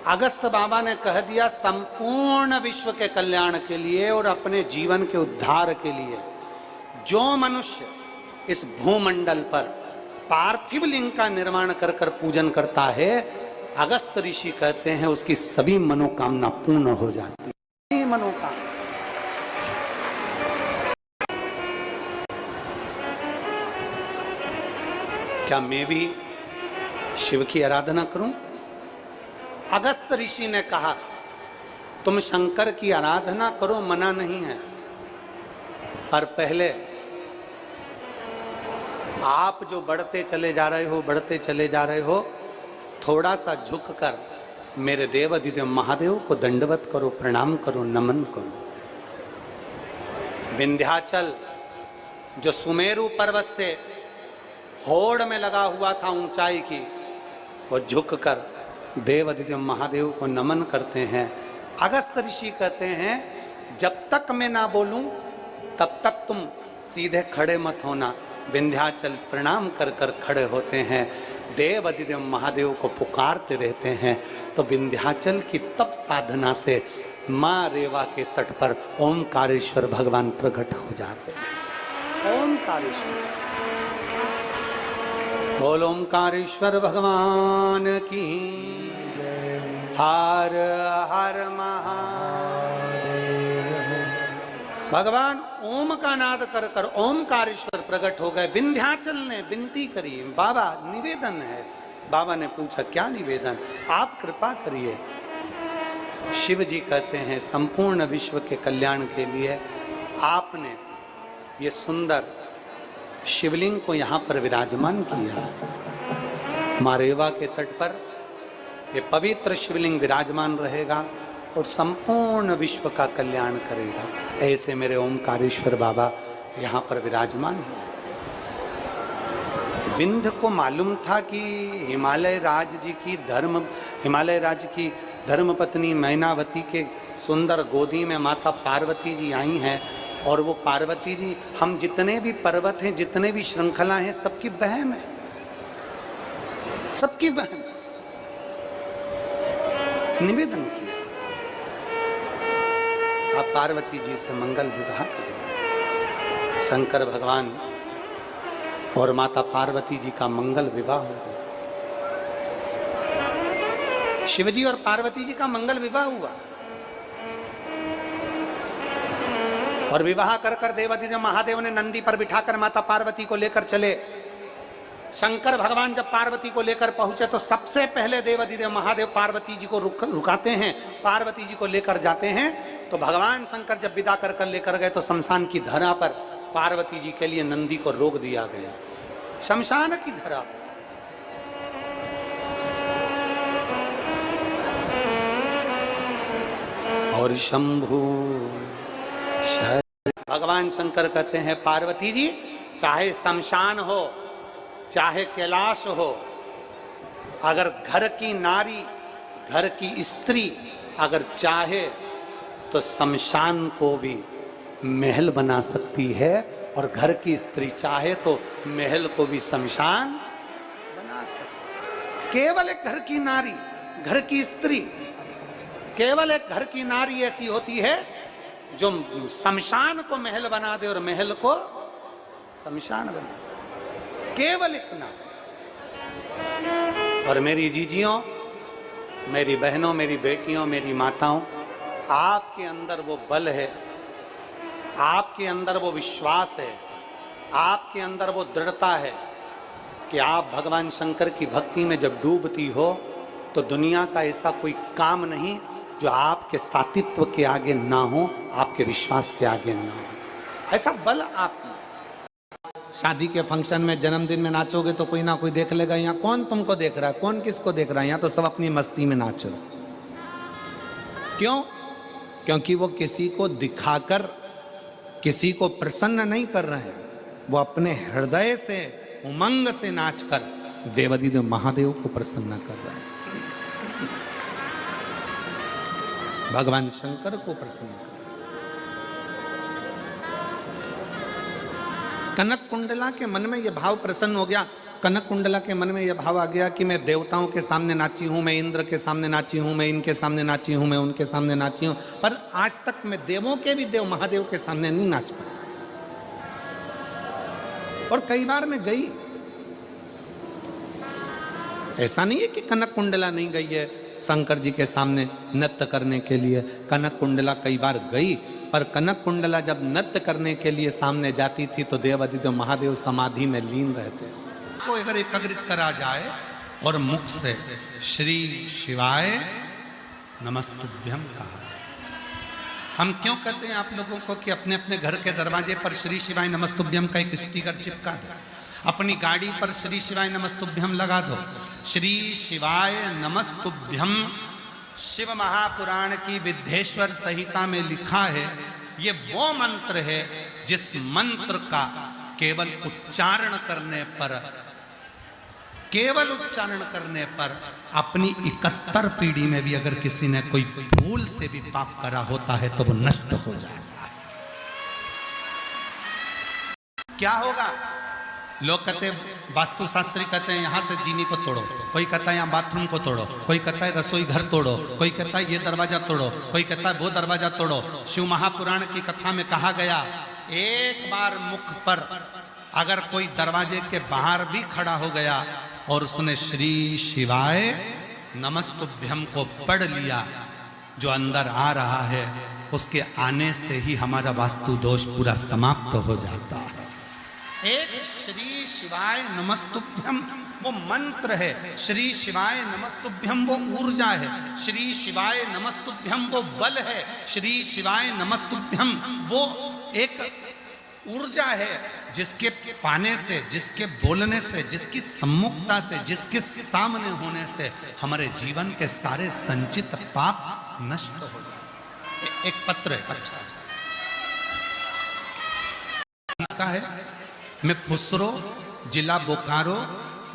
अगस्त बाबा ने कह दिया, संपूर्ण विश्व के कल्याण के लिए और अपने जीवन के उद्धार के लिए जो मनुष्य इस भूमंडल पर पार्थिव लिंग का निर्माण कर कर पूजन करता है, अगस्त ऋषि कहते हैं उसकी सभी मनोकामना पूर्ण हो जाती है। मनोकामना। क्या मैं भी शिव की आराधना करूं? अगस्त ऋषि ने कहा, तुम शंकर की आराधना करो, मना नहीं है, पर पहले आप जो बढ़ते चले जा रहे हो, थोड़ा सा झुककर मेरे देव अधिदेव महादेव को दंडवत करो, प्रणाम करो, नमन करो। विंध्याचल जो सुमेरु पर्वत से होड़ में लगा हुआ था ऊंचाई की, वो झुककर देव अधिदेव महादेव को नमन करते हैं। अगस्त्य ऋषि कहते हैं जब तक मैं ना बोलूं तब तक तुम सीधे खड़े मत होना। विंध्याचल प्रणाम कर कर खड़े होते हैं, देव अधिदेव महादेव को पुकारते रहते हैं। तो विंध्याचल की तप साधना से माँ रेवा के तट पर ओमकारेश्वर भगवान प्रकट हो जाते हैं। ओमकारेश्वर, बोल ओमकारेश्वर भगवान की। हर हर महादेव। भगवान ओम का नाद कर कर ओमकारेश्वर प्रकट हो गए। विंध्याचल ने विनती करी, बाबा निवेदन है। बाबा ने पूछा क्या निवेदन? आप कृपा करिए। शिव जी कहते हैं संपूर्ण विश्व के कल्याण के लिए आपने ये सुंदर शिवलिंग को यहाँ पर विराजमान किया। माँ रेवा के तट पर ये पवित्र शिवलिंग विराजमान रहेगा और संपूर्ण विश्व का कल्याण करेगा। ऐसे मेरे ओमकारेश्वर बाबा यहाँ पर विराजमान हुए। विंध्य को मालूम था कि हिमालय राज्य की धर्मपत्नी मैनावती के सुंदर गोदी में माता पार्वती जी आई हैं, और वो पार्वती जी हम जितने भी पर्वत हैं, जितने भी श्रृंखला हैं, सबकी बहन है, सबकी बहन। निवेदन किया आप पार्वती जी से मंगल विवाह करें। शंकर भगवान और माता पार्वती जी का मंगल विवाह हो गया। शिवजी और पार्वती जी का मंगल विवाह हुआ और विवाह कर कर देवाधिदेव महादेव ने नंदी पर बिठाकर माता पार्वती को लेकर चले। शंकर भगवान जब पार्वती को लेकर पहुंचे तो सबसे पहले देवाधिदेव महादेव पार्वती जी को रुकाते हैं, पार्वती जी को लेकर जाते हैं। तो भगवान शंकर जब विदा कर कर लेकर गए तो शमशान की धरा पर पार्वती जी के लिए नंदी को रोक दिया गया, शमशान की धरा पर। और शंभु भगवान शंकर कहते हैं पार्वती जी, चाहे शमशान हो चाहे कैलाश हो, अगर घर की नारी, घर की स्त्री अगर चाहे तो शमशान को भी महल बना सकती है, और घर की स्त्री चाहे तो महल को भी शमशान बना सकती है। केवल एक घर की नारी, घर की स्त्री, केवल एक घर की नारी ऐसी होती है जो शमशान को महल बना दे और महल को शमशान बना दे, केवल इतना। और मेरी जीजियों, मेरी बहनों, मेरी बेटियों, मेरी माताओं, आपके अंदर वो बल है, आपके अंदर वो विश्वास है, आपके अंदर वो दृढ़ता है कि आप भगवान शंकर की भक्ति में जब डूबती हो तो दुनिया का ऐसा कोई काम नहीं जो आपके सातित्व के आगे ना हो, आपके विश्वास के आगे ना हो। ऐसा बल आप में। शादी के फंक्शन में, जन्मदिन में नाचोगे तो कोई ना कोई देख लेगा, यहाँ कौन तुमको देख रहा है, कौन किसको देख रहा है, यहाँ तो सब अपनी मस्ती में नाच रहे। क्यों? क्योंकि वो किसी को दिखाकर किसी को प्रसन्न नहीं कर रहे हैं, वो अपने हृदय से, उमंग से नाचकर देवाधिदेव महादेव को प्रसन्न कर रहे हैं, भगवान शंकर को प्रसन्न कर। कनक कुंडला के मन में यह भाव प्रसन्न हो गया। कनक कुंडला के मन में यह भाव आ गया कि मैं देवताओं के सामने नाची हूं, मैं इंद्र के सामने नाची हूं, मैं इनके सामने नाची हूं, मैं उनके सामने नाची हूं, पर आज तक मैं देवों के भी देव महादेव के सामने नहीं नाच पाया। और कई बार मैं गई, ऐसा नहीं है कि कनक कुंडला नहीं गई है शंकर जी के सामने नृत्य करने के लिए। कनक कुंडला कई बार गई, पर कनक कुंडला जब नृत्य करने के लिए सामने जाती थी तो देवाधिदेव महादेव समाधि में लीन रहते। को अगर एकाग्रित करा जाए और मुख से श्री शिवाय नमस्तुभ्यम कहा जाए, हम क्यों कहते हैं आप लोगों को कि अपने अपने घर के दरवाजे पर श्री शिवाय नमस्तुभ्यम का एक स्टिकर चिपका दो, अपनी गाड़ी पर श्री शिवाय नमस्तुभ्यम लगा दो। श्री शिवाय नमस्तुभ्यम शिव महापुराण की विद्धेश्वर संहिता में लिखा है, ये वो मंत्र है जिस मंत्र का केवल उच्चारण करने पर अपनी 71 पीढ़ी में भी अगर किसी ने कोई भूल से भी पाप करा होता है तो वो नष्ट हो जाएगा। क्या होगा? लोग कहते हैं, वास्तुशास्त्री कहते हैं यहां से जीनी को तोड़ो, कोई कहता है यहां बाथरूम को तोड़ो, कोई कहता है रसोई घर तोड़ो, कोई कहता है ये दरवाजा तोड़ो, कोई कहता है वो दरवाजा तोड़ो। शिव महापुराण की कथा में कहा गया, एक बार मुख पर अगर कोई दरवाजे के बाहर भी खड़ा हो गया और उसने श्री शिवाय नमस्तुभ्यम को पढ़ लिया, जो अंदर आ रहा है उसके आने से ही हमारा वास्तु दोष पूरा समाप्त हो जाता है। एक श्री शिवाय नमस्तुभ्यम वो मंत्र है, श्री शिवाय नमस्तुभ्यम वो ऊर्जा है, श्री शिवाय नमस्तुभ्यम वो बल है, श्री शिवाय नमस्तुभ्यम वो एक ऊर्जा है जिसके पाने से, जिसके बोलने से, जिसकी सम्मुखता से, जिसके सामने होने से हमारे जीवन के सारे संचित पाप नष्ट हो जाए। एक पत्र है, अच्छा का है, मैं फुसरो जिला बोकारो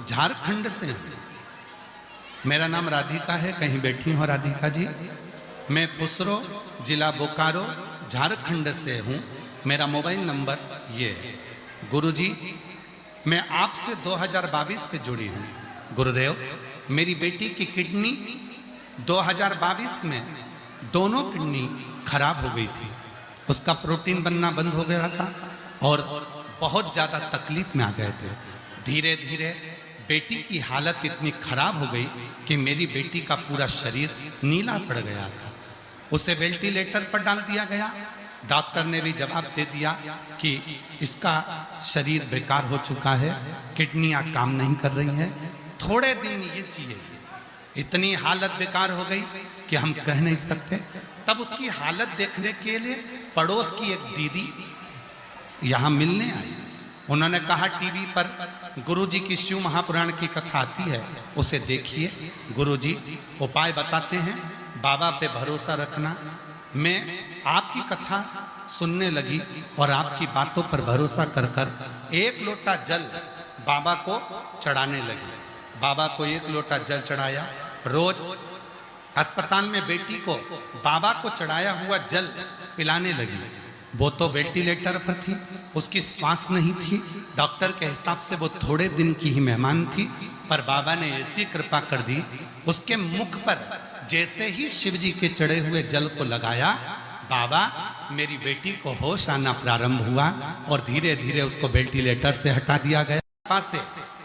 झारखंड से हूँ। मेरा नाम राधिका है, कहीं बैठी हो राधिका जी। मैं फुसरो जिला बोकारो झारखंड से हूँ। मेरा मोबाइल नंबर ये है। गुरुजी, मैं आपसे 2022 से जुड़ी हूँ। गुरुदेव, मेरी बेटी की किडनी 2022 में दोनों किडनी खराब हो गई थी, उसका प्रोटीन बनना बंद हो गया था और बहुत ज़्यादा तकलीफ में आ गए थे। धीरे धीरे बेटी की हालत इतनी खराब हो गई कि मेरी बेटी का पूरा शरीर नीला पड़ गया था। उसे वेंटिलेटर पर डाल दिया गया। डॉक्टर ने भी जवाब दे दिया कि इसका शरीर बेकार हो चुका है, किडनियाँ काम नहीं कर रही हैं, थोड़े दिन ये चाहिए। इतनी हालत बेकार हो गई कि हम कह नहीं सकते। तब उसकी हालत देखने के लिए पड़ोस की एक दीदी यहाँ मिलने आई। उन्होंने कहा टीवी पर गुरुजी की शिव महापुराण की कथा आती है, उसे देखिए, गुरुजी उपाय बताते हैं, बाबा पे भरोसा रखना। मैं आपकी कथा सुनने लगी और आपकी बातों पर भरोसा कर कर एक लोटा जल बाबा को चढ़ाने लगी। बाबा को एक लोटा जल चढ़ाया। रोज अस्पताल में बेटी को बाबा को चढ़ाया हुआ जल पिलाने लगी। वो तो वेंटिलेटर पर थी, उसकी सांस नहीं थी। डॉक्टर के हिसाब से वो थोड़े दिन की ही मेहमान थी, पर बाबा ने ऐसी कृपा कर दी, उसके मुख पर जैसे ही शिव जी के चढ़े हुए जल को लगाया, बाबा मेरी बेटी को होश आना प्रारंभ हुआ और धीरे धीरे उसको वेंटिलेटर से हटा दिया गया। पास से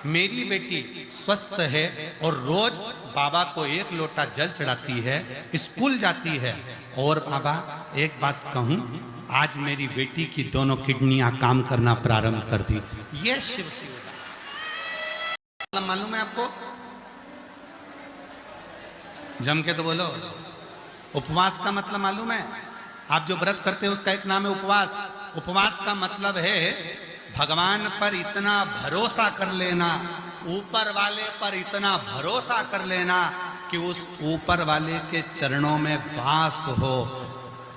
मेरी बेटी स्वस्थ है और रोज बाबा को एक लोटा जल चढ़ाती है, स्कूल जाती है। और बाबा एक बात कहूँ, आज मेरी बेटी की दोनों किडनियां काम करना प्रारंभ कर दी। ये शिव की मालूम है आपको? जम के तो बोलो। उपवास का मतलब मालूम है? आप जो व्रत करते हैं उसका एक नाम है उपवास। उपवास का मतलब है भगवान पर इतना भरोसा कर लेना, ऊपर वाले पर इतना भरोसा कर लेना कि उस ऊपर वाले के चरणों में वास हो।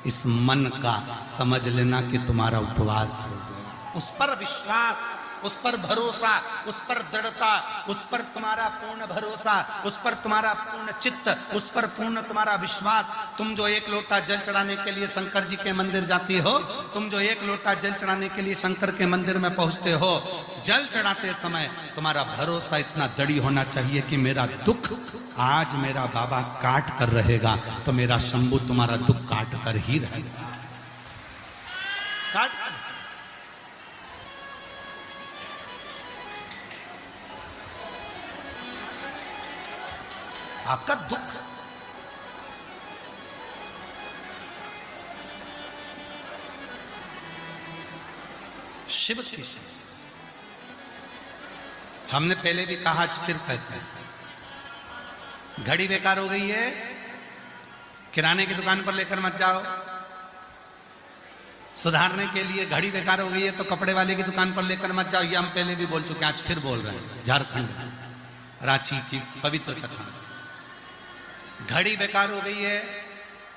इस मन का समझ लेना कि तुम्हारा उपवास हो गया। उस पर विश्वास, उस पर भरोसा, उस पर दृढ़ता, उस पर तुम्हारा पूर्ण भरोसा, उस पर तुम्हारा पूर्ण चित्त, उस पर पूर्ण तुम्हारा विश्वास। तुम जो एक लोटा जल चढ़ाने के लिए शंकर जी के मंदिर जाती हो, तुम जो एक लोटा जल चढ़ाने के लिए शंकर के मंदिर में पहुंचते हो, जल चढ़ाते समय तुम्हारा भरोसा इतना दृढ़ होना चाहिए कि मेरा दुख आज मेरा बाबा काट कर रहेगा तो मेरा शंभू तुम्हारा दुख काट कर ही रहेगा। काट आपका दुख शिव की। हमने पहले भी कहा, आज फिर कहते हैं, घड़ी बेकार हो गई है, किराने की दुकान पर लेकर मत जाओ। सुधारने के लिए घड़ी बेकार हो गई है तो कपड़े वाले की दुकान पर लेकर मत जाओ, ये हम पहले भी बोल चुके हैं, आज फिर बोल रहे हैं। झारखंड में रांची की पवित्र कथा, घड़ी बेकार हो गई है,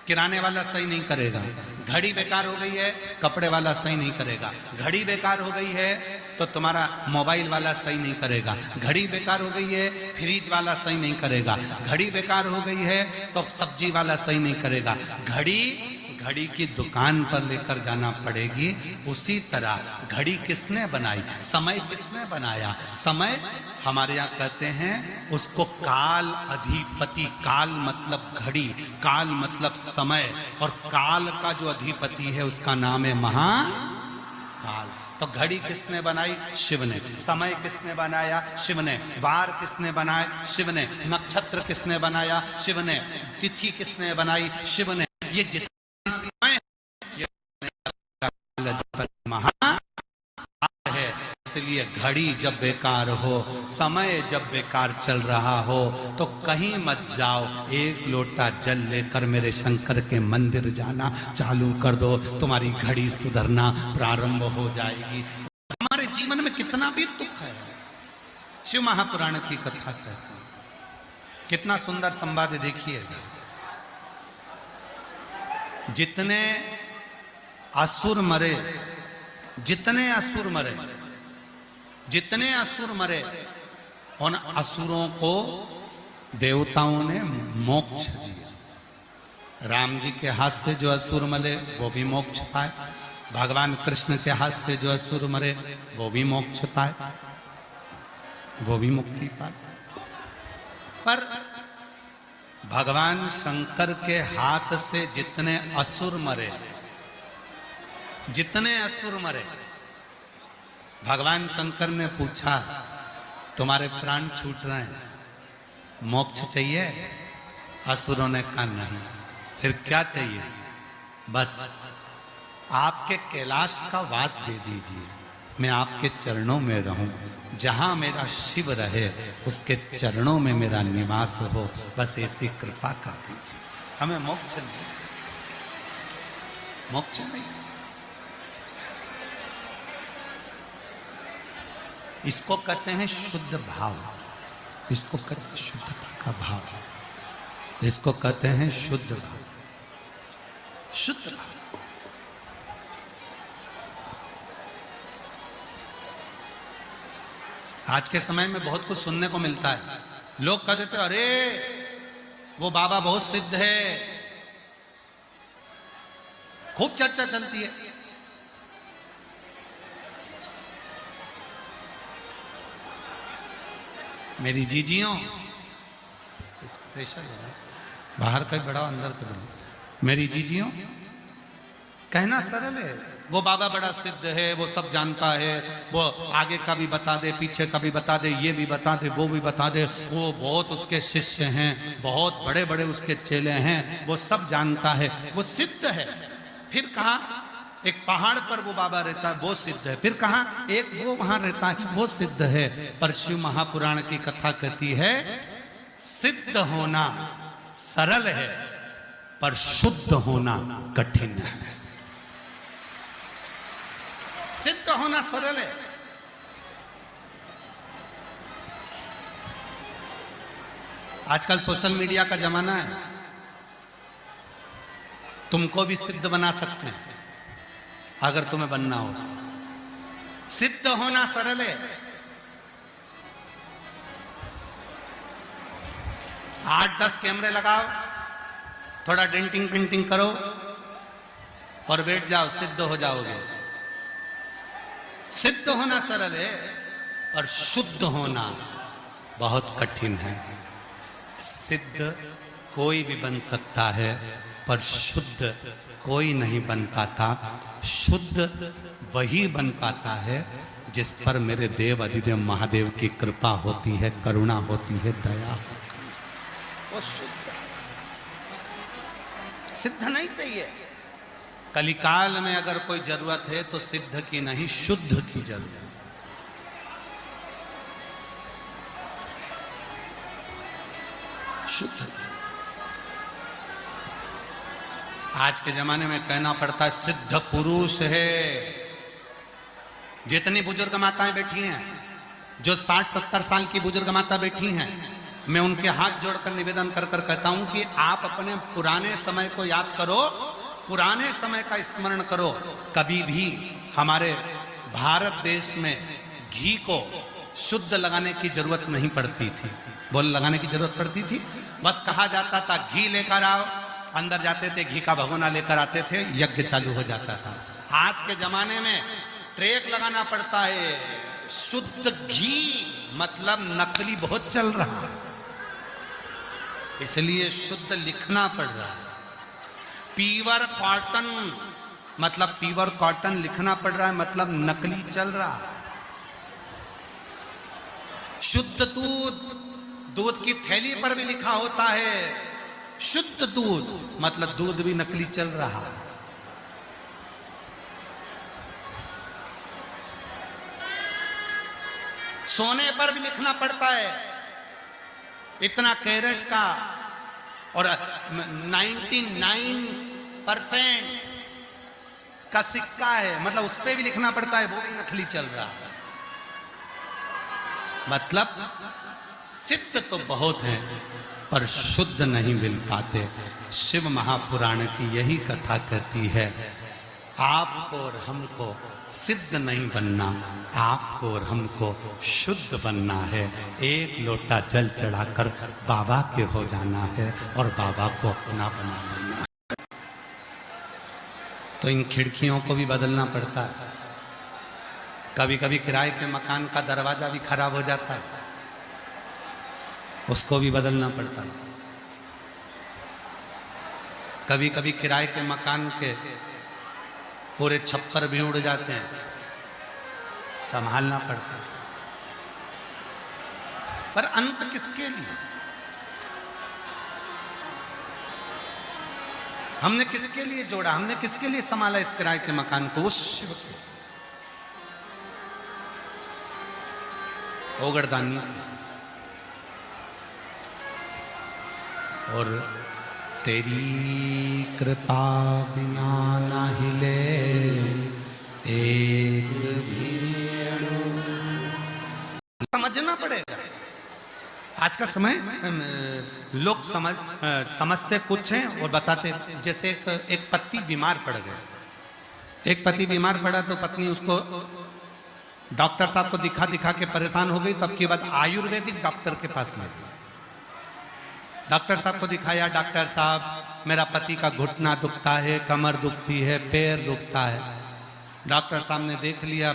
किराने वाला सही नहीं करेगा। घड़ी बेकार हो गई है, कपड़े वाला सही नहीं करेगा। घड़ी बेकार हो गई है तो तुम्हारा मोबाइल वाला सही नहीं करेगा। घड़ी बेकार हो गई है, फ्रिज वाला सही नहीं करेगा। घड़ी बेकार हो गई है तो सब्जी वाला सही नहीं करेगा। घड़ी की दुकान पर लेकर जाना पड़ेगी। उसी तरह घड़ी किसने बनाई, समय किसने बनाया? समय हमारे यहाँ कहते हैं उसको काल अधिपति, काल मतलब घड़ी, काल मतलब समय, और काल का जो अधिपति है उसका नाम है महाकाल। तो घड़ी किसने बनाई? शिव ने। समय किसने बनाया? शिव ने। वार किसने बनाया? शिव ने। नक्षत्र किसने बनाया? शिव ने। तिथि किसने बनाई? शिव ने। ये जितने समय महाकाल है। इसलिए घड़ी जब बेकार हो, समय जब बेकार चल रहा हो तो कहीं मत जाओ, एक लोटा जल लेकर मेरे शंकर के मंदिर जाना चालू कर दो, तुम्हारी घड़ी सुधरना प्रारंभ हो जाएगी। हमारे जीवन में कितना भी दुख है, शिव महापुराण की कथा कहती है। कितना सुंदर संवाद देखिएगा। जितने असुर मरे, जितने असुर मरे, जितने असुर मरे, उन असुरों को देवताओं ने मोक्ष दिया। राम जी के हाथ से जो असुर मरे वो भी मोक्ष पाए, भगवान कृष्ण के हाथ से जो असुर मरे वो भी मोक्ष पाए, वो भी मुक्ति पाए। पर भगवान शंकर के हाथ से जितने असुर मरे, जितने असुर मरे, भगवान शंकर ने पूछा तुम्हारे प्राण छूट रहे हैं, मोक्ष चाहिए? असुरों ने कहा नहीं। फिर क्या चाहिए? बस आपके कैलाश का वास दे दीजिए, मैं आपके चरणों में रहूं, जहां मेरा शिव रहे उसके चरणों में मेरा निवास हो, बस ऐसी कृपा कर दीजिए। हमें मोक्ष नहीं, मोक्ष नहीं। इसको कहते हैं शुद्ध भाव, इसको कहते हैं शुद्धता का भाव, इसको कहते हैं शुद्ध भाव, शुद्ध भाव। आज के समय में बहुत कुछ सुनने को मिलता है। लोग कह देते अरे वो बाबा बहुत सिद्ध है, खूब चर्चा चलती है। मेरी जीजियों, स्पेशल है, बाहर का बड़ा अंदर का बड़ा, मेरी जीजियों, कहना सरल है, वो बाबा बड़ा सिद्ध है, वो सब जानता है, वो आगे का भी बता दे, पीछे का भी बता दे, ये भी बता दे, वो भी बता दे, वो बहुत उसके शिष्य हैं, बहुत बड़े बड़े उसके चेले हैं, वो सब जानता है, वो सिद्ध है। फिर कहा एक पहाड़ पर वो बाबा रहता है, वो सिद्ध है। फिर कहा एक वो वहां रहता है, वो सिद्ध है। पर शिव महापुराण की कथा कहती है सिद्ध होना सरल है पर शुद्ध होना कठिन है। सिद्ध होना सरल है, आजकल सोशल मीडिया का जमाना है, तुमको भी सिद्ध बना सकते हैं अगर तुम्हें बनना हो। सिद्ध होना सरल है, 8-10 कैमरे लगाओ, थोड़ा डेंटिंग पेंटिंग करो और बैठ जाओ, सिद्ध हो जाओगे। सिद्ध होना सरल है और शुद्ध होना बहुत कठिन है। सिद्ध कोई भी बन सकता है पर शुद्ध कोई नहीं बन पाता। शुद्ध वही बन पाता है जिस पर मेरे देव अधिदेव महादेव की कृपा होती है, करुणा होती है, दया होती है, वो शुद्ध। सिद्ध नहीं चाहिए। कलिकाल में अगर कोई जरूरत है तो सिद्ध की नहीं, शुद्ध की जरूरत। शुद्ध। आज के जमाने में कहना पड़ता है सिद्ध पुरुष है। जितनी बुजुर्ग माताएं बैठी हैं, जो 60-70 साल की बुजुर्ग माता बैठी हैं, मैं उनके हाथ जोड़कर निवेदन कर कर कहता हूं कि आप अपने पुराने समय को याद करो, पुराने समय का स्मरण करो। कभी भी हमारे भारत देश में घी को शुद्ध लगाने की जरूरत नहीं पड़ती थी। बोल लगाने की जरूरत पड़ती थी? बस कहा जाता था घी लेकर आओ, अंदर जाते थे, घी का भगोना लेकर आते थे, यज्ञ चालू हो जाता था। आज के जमाने में ट्रेक लगाना पड़ता है। शुद्ध घी मतलब नकली बहुत चल रहा है, इसलिए शुद्ध लिखना पड़ रहा है। प्योर कॉटन मतलब प्योर कॉटन लिखना पड़ रहा है, मतलब नकली चल रहा है। शुद्ध दूध, दूध की थैली पर भी लिखा होता है शुद्ध दूध, मतलब दूध भी नकली चल रहा है। सोने पर भी लिखना पड़ता है इतना कैरेट का, और 99% का सिक्का है, मतलब उस पर भी लिखना पड़ता है, वो भी नकली चल रहा है। मतलब सिद्ध तो बहुत है पर शुद्ध नहीं मिल पाते। शिव महापुराण की यही कथा कहती है, आपको और हमको सिद्ध नहीं बनना, आपको और हमको शुद्ध बनना है। एक लोटा जल चढ़ाकर बाबा के हो जाना है और बाबा को अपना बना लेना है। तो इन खिड़कियों को भी बदलना पड़ता है। कभी कभी किराए के मकान का दरवाजा भी खराब हो जाता है, उसको भी बदलना पड़ता है। कभी कभी किराए के मकान के पूरे छप्पर भी उड़ जाते हैं, संभालना पड़ता है। पर अंत किसके लिए? हमने किसके लिए जोड़ा, हमने किसके लिए संभाला इस किराए के मकान को? उस शिव के, ओगरदानी के। और तेरी कृपा बिना ना हिले एक भी अणु। समझना पड़ेगा। आज का समय लोग समझते कुछ हैं और बताते, जैसे एक पति बीमार पड़ गए, एक पति बीमार पड़ा तो पत्नी उसको डॉक्टर साहब को दिखा दिखा के परेशान हो गई, तब के बाद आयुर्वेदिक डॉक्टर के पास ले गई। डॉक्टर साहब को दिखाया, डॉक्टर साहब मेरा पति का घुटना दुखता है, कमर दुखती है, पैर दुखता है। डॉक्टर साहब ने देख लिया,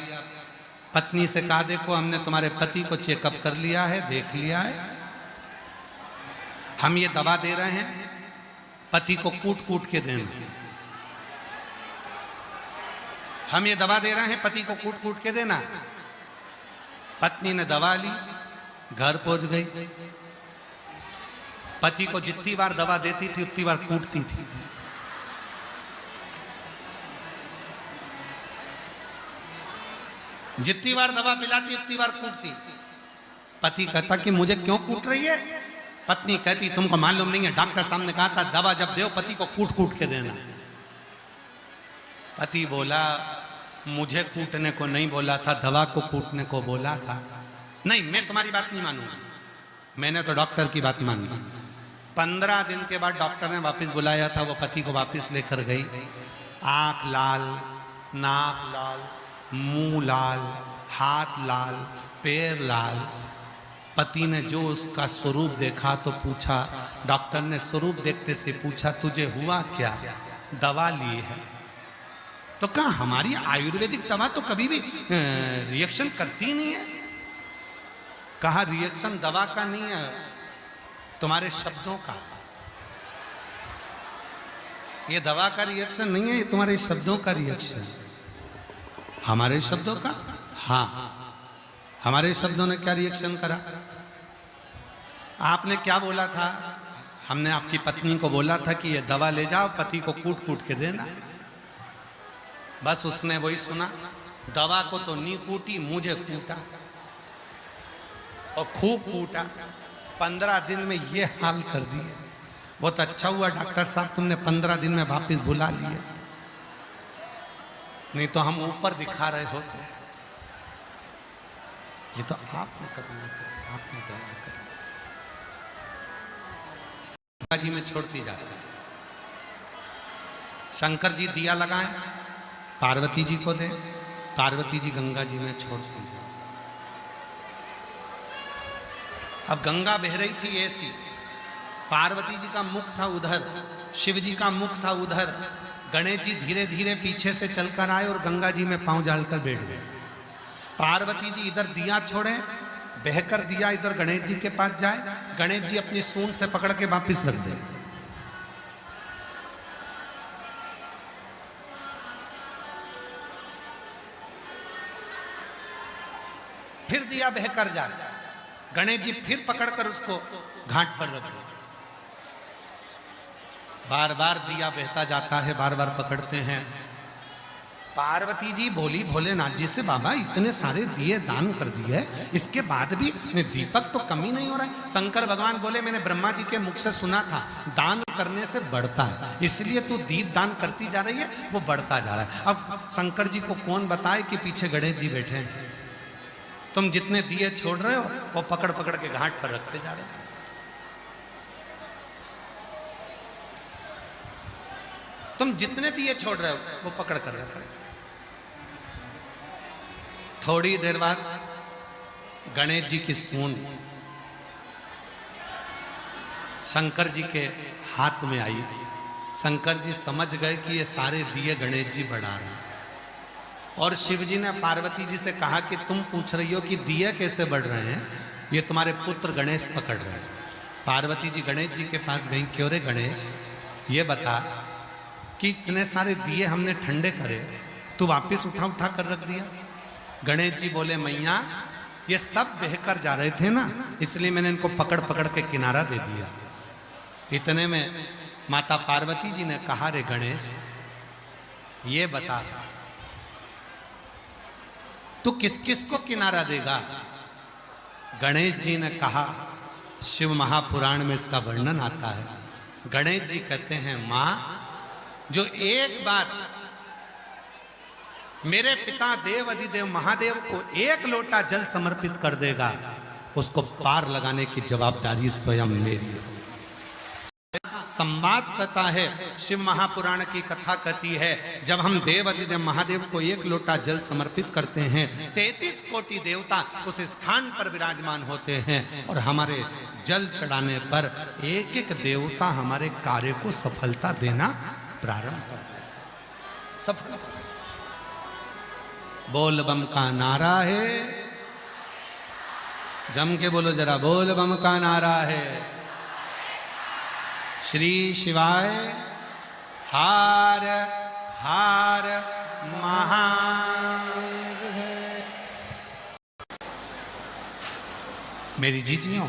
पत्नी से कहा देखो हमने तुम्हारे पति को चेकअप कर लिया है, देख लिया है, हम ये दवा दे रहे हैं, पति को कूट कूट के देना। हम ये दवा दे रहे हैं, पति को कूट कूट के देना। पत्नी ने दवा ली, घर पहुंच गई। पति को जितनी बार दवा देती थी उतनी बार कूटती थी। जितनी बार दवा पिलाती उतनी बार कूटती। पति कहता कि मुझे क्यों कूट रही है? पत्नी कहती तुमको मालूम नहीं है, डॉक्टर साहब ने कहा था दवा जब दो पति को कूट कूट के देना। पति बोला मुझे कूटने को नहीं बोला था, दवा को कूटने को बोला था। नहीं, मैं तुम्हारी बात नहीं मानूंगा, मैंने तो डॉक्टर की बात मान ली। 15 दिन के बाद डॉक्टर ने वापस बुलाया था, वो पति को वापस लेकर गई। आंख लाल, नाक लाल, मुंह लाल, हाथ लाल, पैर लाल। पति ने जो उसका स्वरूप देखा तो पूछा, डॉक्टर ने स्वरूप देखते से पूछा तुझे हुआ क्या? दवा ली है। तो कहा हमारी आयुर्वेदिक दवा तो कभी भी रिएक्शन करती नहीं है। कहा रिएक्शन दवा का नहीं है, तुम्हारे शब्दों का। ये दवा का रिएक्शन नहीं है, ये तुम्हारे शब्दों का रिएक्शन। हमारे शब्दों का? हाँ, हमारे शब्दों ने क्या रिएक्शन करा? आपने क्या बोला था? हमने आपकी पत्नी को बोला था कि ये दवा ले जाओ, पति को कूट कूट के देना। बस उसने वही सुना, दवा को तो नहीं कूटी, मुझे कूटा और खूब कूटा। 15 दिन में ये हाल कर दिए। बहुत अच्छा हुआ डॉक्टर साहब तुमने 15 दिन में वापस बुला लिए, नहीं तो हम ऊपर दिखा रहे होते। ये तो आपने करुणा करी, आपने दया करी। गंगा जी में छोड़ती जाते हैं। शंकर जी दिया लगाएं, पार्वती जी को दे, पार्वती जी गंगा जी में छोड़ती जाए। अब गंगा बह रही थी ऐसी, पार्वती जी का मुख था उधर, शिव जी का मुख था उधर। गणेश जी धीरे धीरे पीछे से चलकर आए और गंगा जी में पांव डालकर बैठ गए। पार्वती जी इधर दिया छोड़े, बहकर दिया इधर गणेश जी के पास जाए, गणेश जी अपनी सूंड से पकड़ के वापिस रख दे। फिर दिया बहकर जाए, गणेश जी फिर पकड़कर उसको घाट पर रख दे। बार बार दिया बहता जाता है, बार बार पकड़ते हैं। पार्वती जी बोली भोलेनाथ जी से, बाबा इतने सारे दिए दान कर दिए, इसके बाद भी दीपक तो कमी नहीं हो रहा है। शंकर भगवान बोले, मैंने ब्रह्मा जी के मुख से सुना था दान करने से बढ़ता है, इसलिए तू दीप दान करती जा रही है, वो बढ़ता जा रहा है। अब शंकर जी को कौन बताए कि पीछे गणेश जी बैठे हैं। तुम जितने दिए छोड़ रहे हो वो पकड़ पकड़ के घाट पर रखते जा रहे हो। तुम जितने दिए छोड़ रहे हो वो पकड़ कर रख रहे हो। थोड़ी देर बाद गणेश जी की सूंड शंकर जी के हाथ में आई। शंकर जी समझ गए कि ये सारे दिए गणेश जी बढ़ा रहे हैं। और शिव जी ने पार्वती जी से कहा कि तुम पूछ रही हो कि दिए कैसे बढ़ रहे हैं, ये तुम्हारे पुत्र गणेश पकड़ रहे हैं। पार्वती जी गणेश जी के पास गई, क्यों रे गणेश, ये बता कि इतने सारे दिए हमने ठंडे करे, तू वापिस उठा उठा कर रख दिया। गणेश जी बोले, मैया ये सब बहकर जा रहे थे ना, इसलिए मैंने इनको पकड़ पकड़ के किनारा दे दिया। इतने में माता पार्वती जी ने कहा, रे गणेश ये बता तू किस किस को किनारा देगा। गणेश जी ने कहा, शिव महापुराण में इसका वर्णन आता है। गणेश जी कहते हैं, मां जो एक बार मेरे पिता देव अधिदेव महादेव को एक लोटा जल समर्पित कर देगा, उसको पार लगाने की जवाबदारी स्वयं मेरी है। संवाद कहता है, शिव महापुराण की कथा कहती है, जब हम देव अधिदेव महादेव को एक लोटा जल समर्पित करते हैं, 33 कोटि देवता उस स्थान पर विराजमान होते हैं और हमारे जल चढ़ाने पर एक एक देवता हमारे कार्य को सफलता देना प्रारंभ कर देगा। सफलता बोल बम का नारा है, जम के बोलो जरा, बोल बम का नारा है। श्री शिवाय हार हार महादेव। मेरी जीजियों,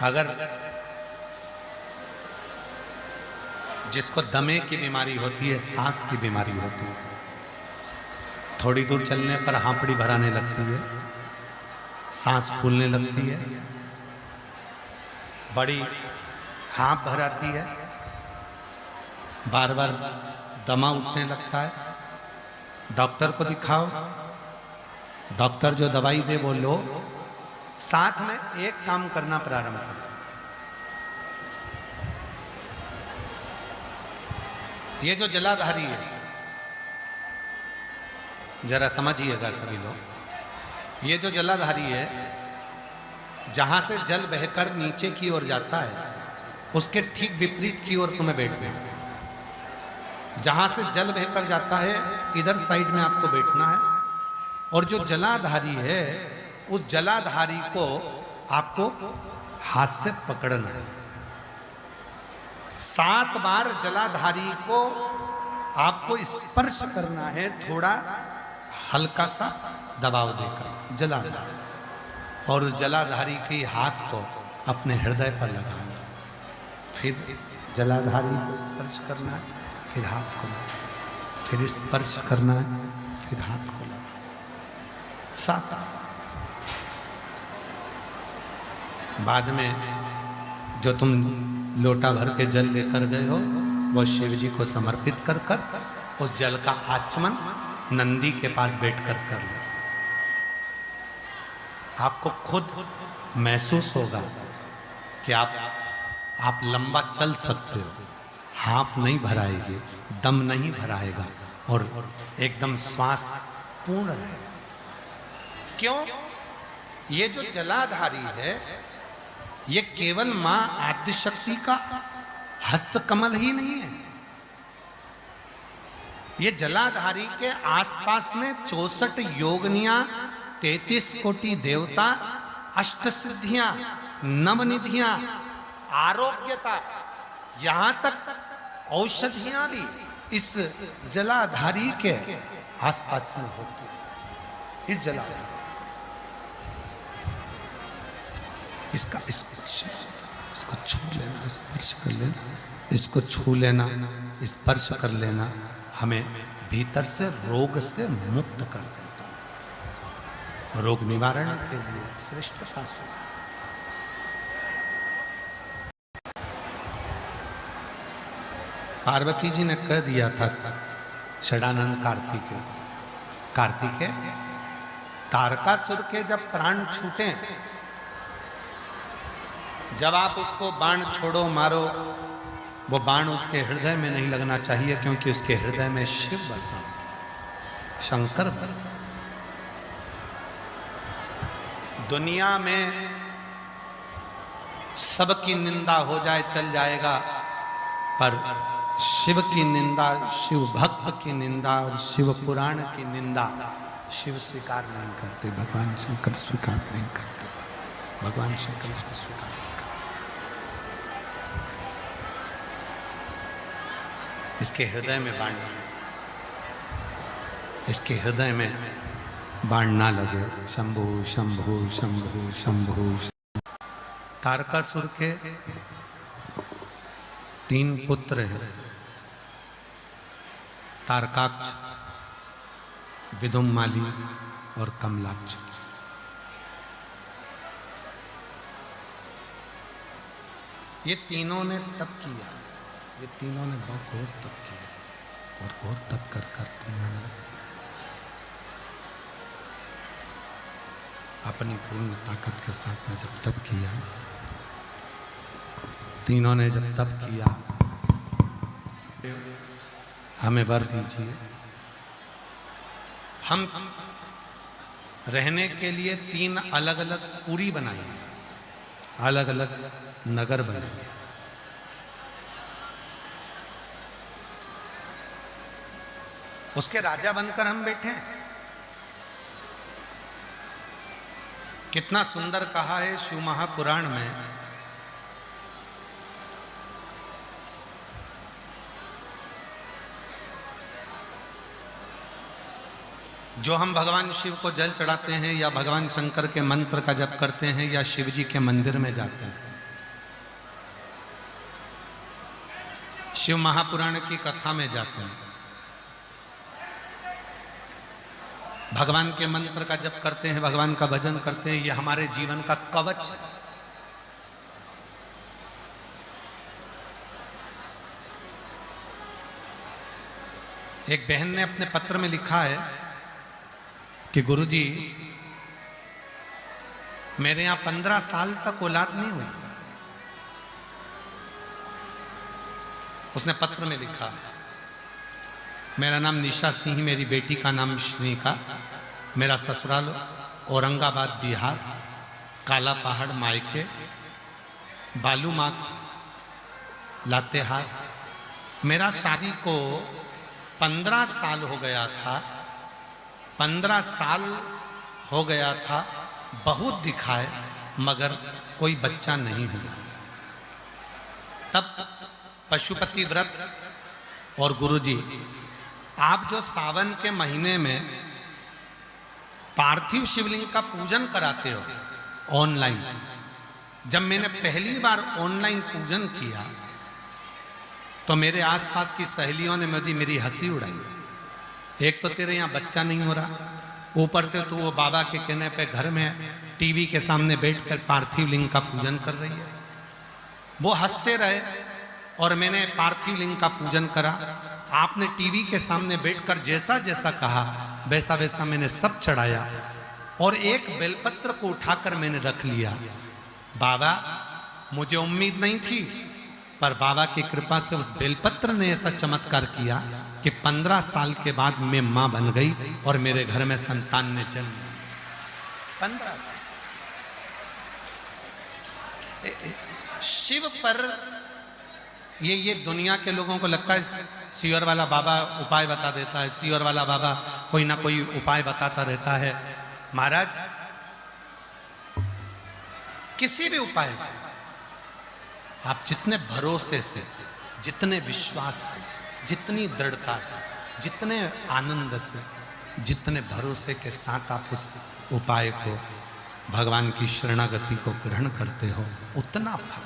अगर जिसको दमे की बीमारी होती है, सांस की बीमारी होती है, थोड़ी दूर चलने पर हांपड़ी भराने लगती है, सांस फूलने लगती है, बड़ी हाँप भराती है, बार बार दमा उठने लगता है, डॉक्टर को दिखाओ, डॉक्टर जो दवाई दे वो लो, साथ में एक काम करना प्रारंभ करो। ये जो जलाधारी है, जरा समझिएगा सभी लोग, ये जो जलाधारी है, जहां से जल बहकर नीचे की ओर जाता है, उसके ठीक विपरीत की ओर तुम्हें बैठना है। जहां से जल बहकर जाता है, इधर साइड में आपको बैठना है। और जो जलाधारी है, उस जलाधारी को आपको हाथ से पकड़ना है। 7 बार जलाधारी को आपको स्पर्श करना है, थोड़ा हल्का सा दबाव देकर जलाधारी, और उस जलाधारी के हाथ को अपने हृदय पर लगाना, फिर जलाधारी को स्पर्श करना है, फिर हाथ को लगाना, फिर स्पर्श करना है, फिर हाथ को लगाना। 7 बाद में जो तुम लोटा भर के जल लेकर गए हो वो शिव जी को समर्पित कर कर उस जल का आचमन नंदी के पास बैठकर कर लो। आपको खुद महसूस होगा कि आप लंबा चल सकते हो, हाथ नहीं भराएगी, दम नहीं भराएगा और एकदम श्वास पूर्ण रहेगा। क्यों? ये जो जलाधारी है ये केवल मां आदिशक्ति का हस्तकमल ही नहीं है। ये जलाधारी के आसपास में 64 योगनियां, 33 कोटि देवता, अष्ट सिद्धियां, नवनिधियां, आरोग्यता, यहां तक औषधियां भी इस जलाधारी के आसपास में होती है। इस जलाधारी इसका इसको छू लेना, स्पर्श कर लेना, इसको छू लेना, स्पर्श कर लेना हमें भीतर से रोग से मुक्त कर देता है। रोग निवारण के लिए श्रेष्ठता से पार्वती जी ने कह दिया था षडानंद कार्तिकेय तारकासुर के जब प्राण छूटे, जब आप उसको बाण छोड़ो मारो, वो बाण उसके हृदय में नहीं लगना चाहिए क्योंकि उसके हृदय में शिव बसा, शंकर बसा। दुनिया में सबकी निंदा हो जाए चल जाएगा, पर शिव की निंदा, शिव भक्त की निंदा और शिव पुराण की निंदा शिव स्वीकार नहीं करते, भगवान शंकर स्वीकार नहीं करते, भगवान शंकर उसको स्वीकार नहीं करते। इसके हृदय में बाण, इसके हृदय में बाण ना लगे। शंभु शंभु शंभु शंभु। तारकासुर के 3 पुत्र हैं, तारकाक्ष, विदुम्माली और कमलाक्ष। ये तीनों ने तप किया, ये तीनों ने बहुत घोर तप किया और घोर तप कर कर तीनों ने अपनी पूर्ण ताकत के साथ में जब तप किया, तीनों ने जब तप किया, हमें वर दीजिए, हम रहने के लिए 3 अलग अलग पुरी बनाएंगे, अलग अलग नगर बनेंगे। उसके राजा बनकर हम बैठे हैं। कितना सुंदर कहा है शिव महापुराण में, जो हम भगवान शिव को जल चढ़ाते हैं या भगवान शंकर के मंत्र का जप करते हैं या शिव जी के मंदिर में जाते हैं, शिव महापुराण की कथा में जाते हैं, भगवान के मंत्र का जप करते हैं, भगवान का भजन करते हैं, ये हमारे जीवन का कवच है। एक बहन ने अपने पत्र में लिखा है कि गुरुजी मेरे यहां 15 साल तक औलाद नहीं हुई। उसने पत्र में लिखा, मेरा नाम निशा सिंह, मेरी बेटी का नाम श्रीका, मेरा ससुराल औरंगाबाद बिहार, काला पहाड़ मायके, बालू मार्ग लातेहार। मेरा शादी को 15 साल हो गया था, 15 साल हो गया था, बहुत दिखाए मगर कोई बच्चा नहीं हुआ। तब पशुपति व्रत और गुरुजी आप जो सावन के महीने में पार्थिव शिवलिंग का पूजन कराते हो ऑनलाइन, जब मैंने पहली बार ऑनलाइन पूजन किया तो मेरे आसपास की सहेलियों ने मेरी हंसी उड़ाई। एक तो तेरे यहाँ बच्चा नहीं हो रहा, ऊपर से तू वो बाबा के कहने पे घर में टीवी के सामने बैठकर पार्थिव लिंग का पूजन कर रही है। वो हंसते रहे और मैंने पार्थिव लिंग का पूजन करा। आपने टीवी के सामने बैठकर जैसा जैसा कहा वैसा वैसा मैंने सब चढ़ाया और एक बेलपत्र को उठाकर मैंने रख लिया। बाबा, मुझे उम्मीद नहीं थी, पर बाबा की कृपा से उस बेलपत्र ने ऐसा चमत्कार किया कि 15 साल के बाद मैं मां बन गई और मेरे घर में संतान ने जन्म लिया। 15 साल। शिव पर ये दुनिया के लोगों को लगता है सियोर वाला बाबा उपाय बता देता है, सियोर वाला बाबा कोई ना कोई उपाय बताता रहता है। महाराज, किसी भी उपाय को आप जितने भरोसे से, जितने विश्वास से, जितनी दृढ़ता से, जितने आनंद से, जितने भरोसे के साथ आप उस उपाय को, भगवान की शरणागति को ग्रहण करते हो, उतना फल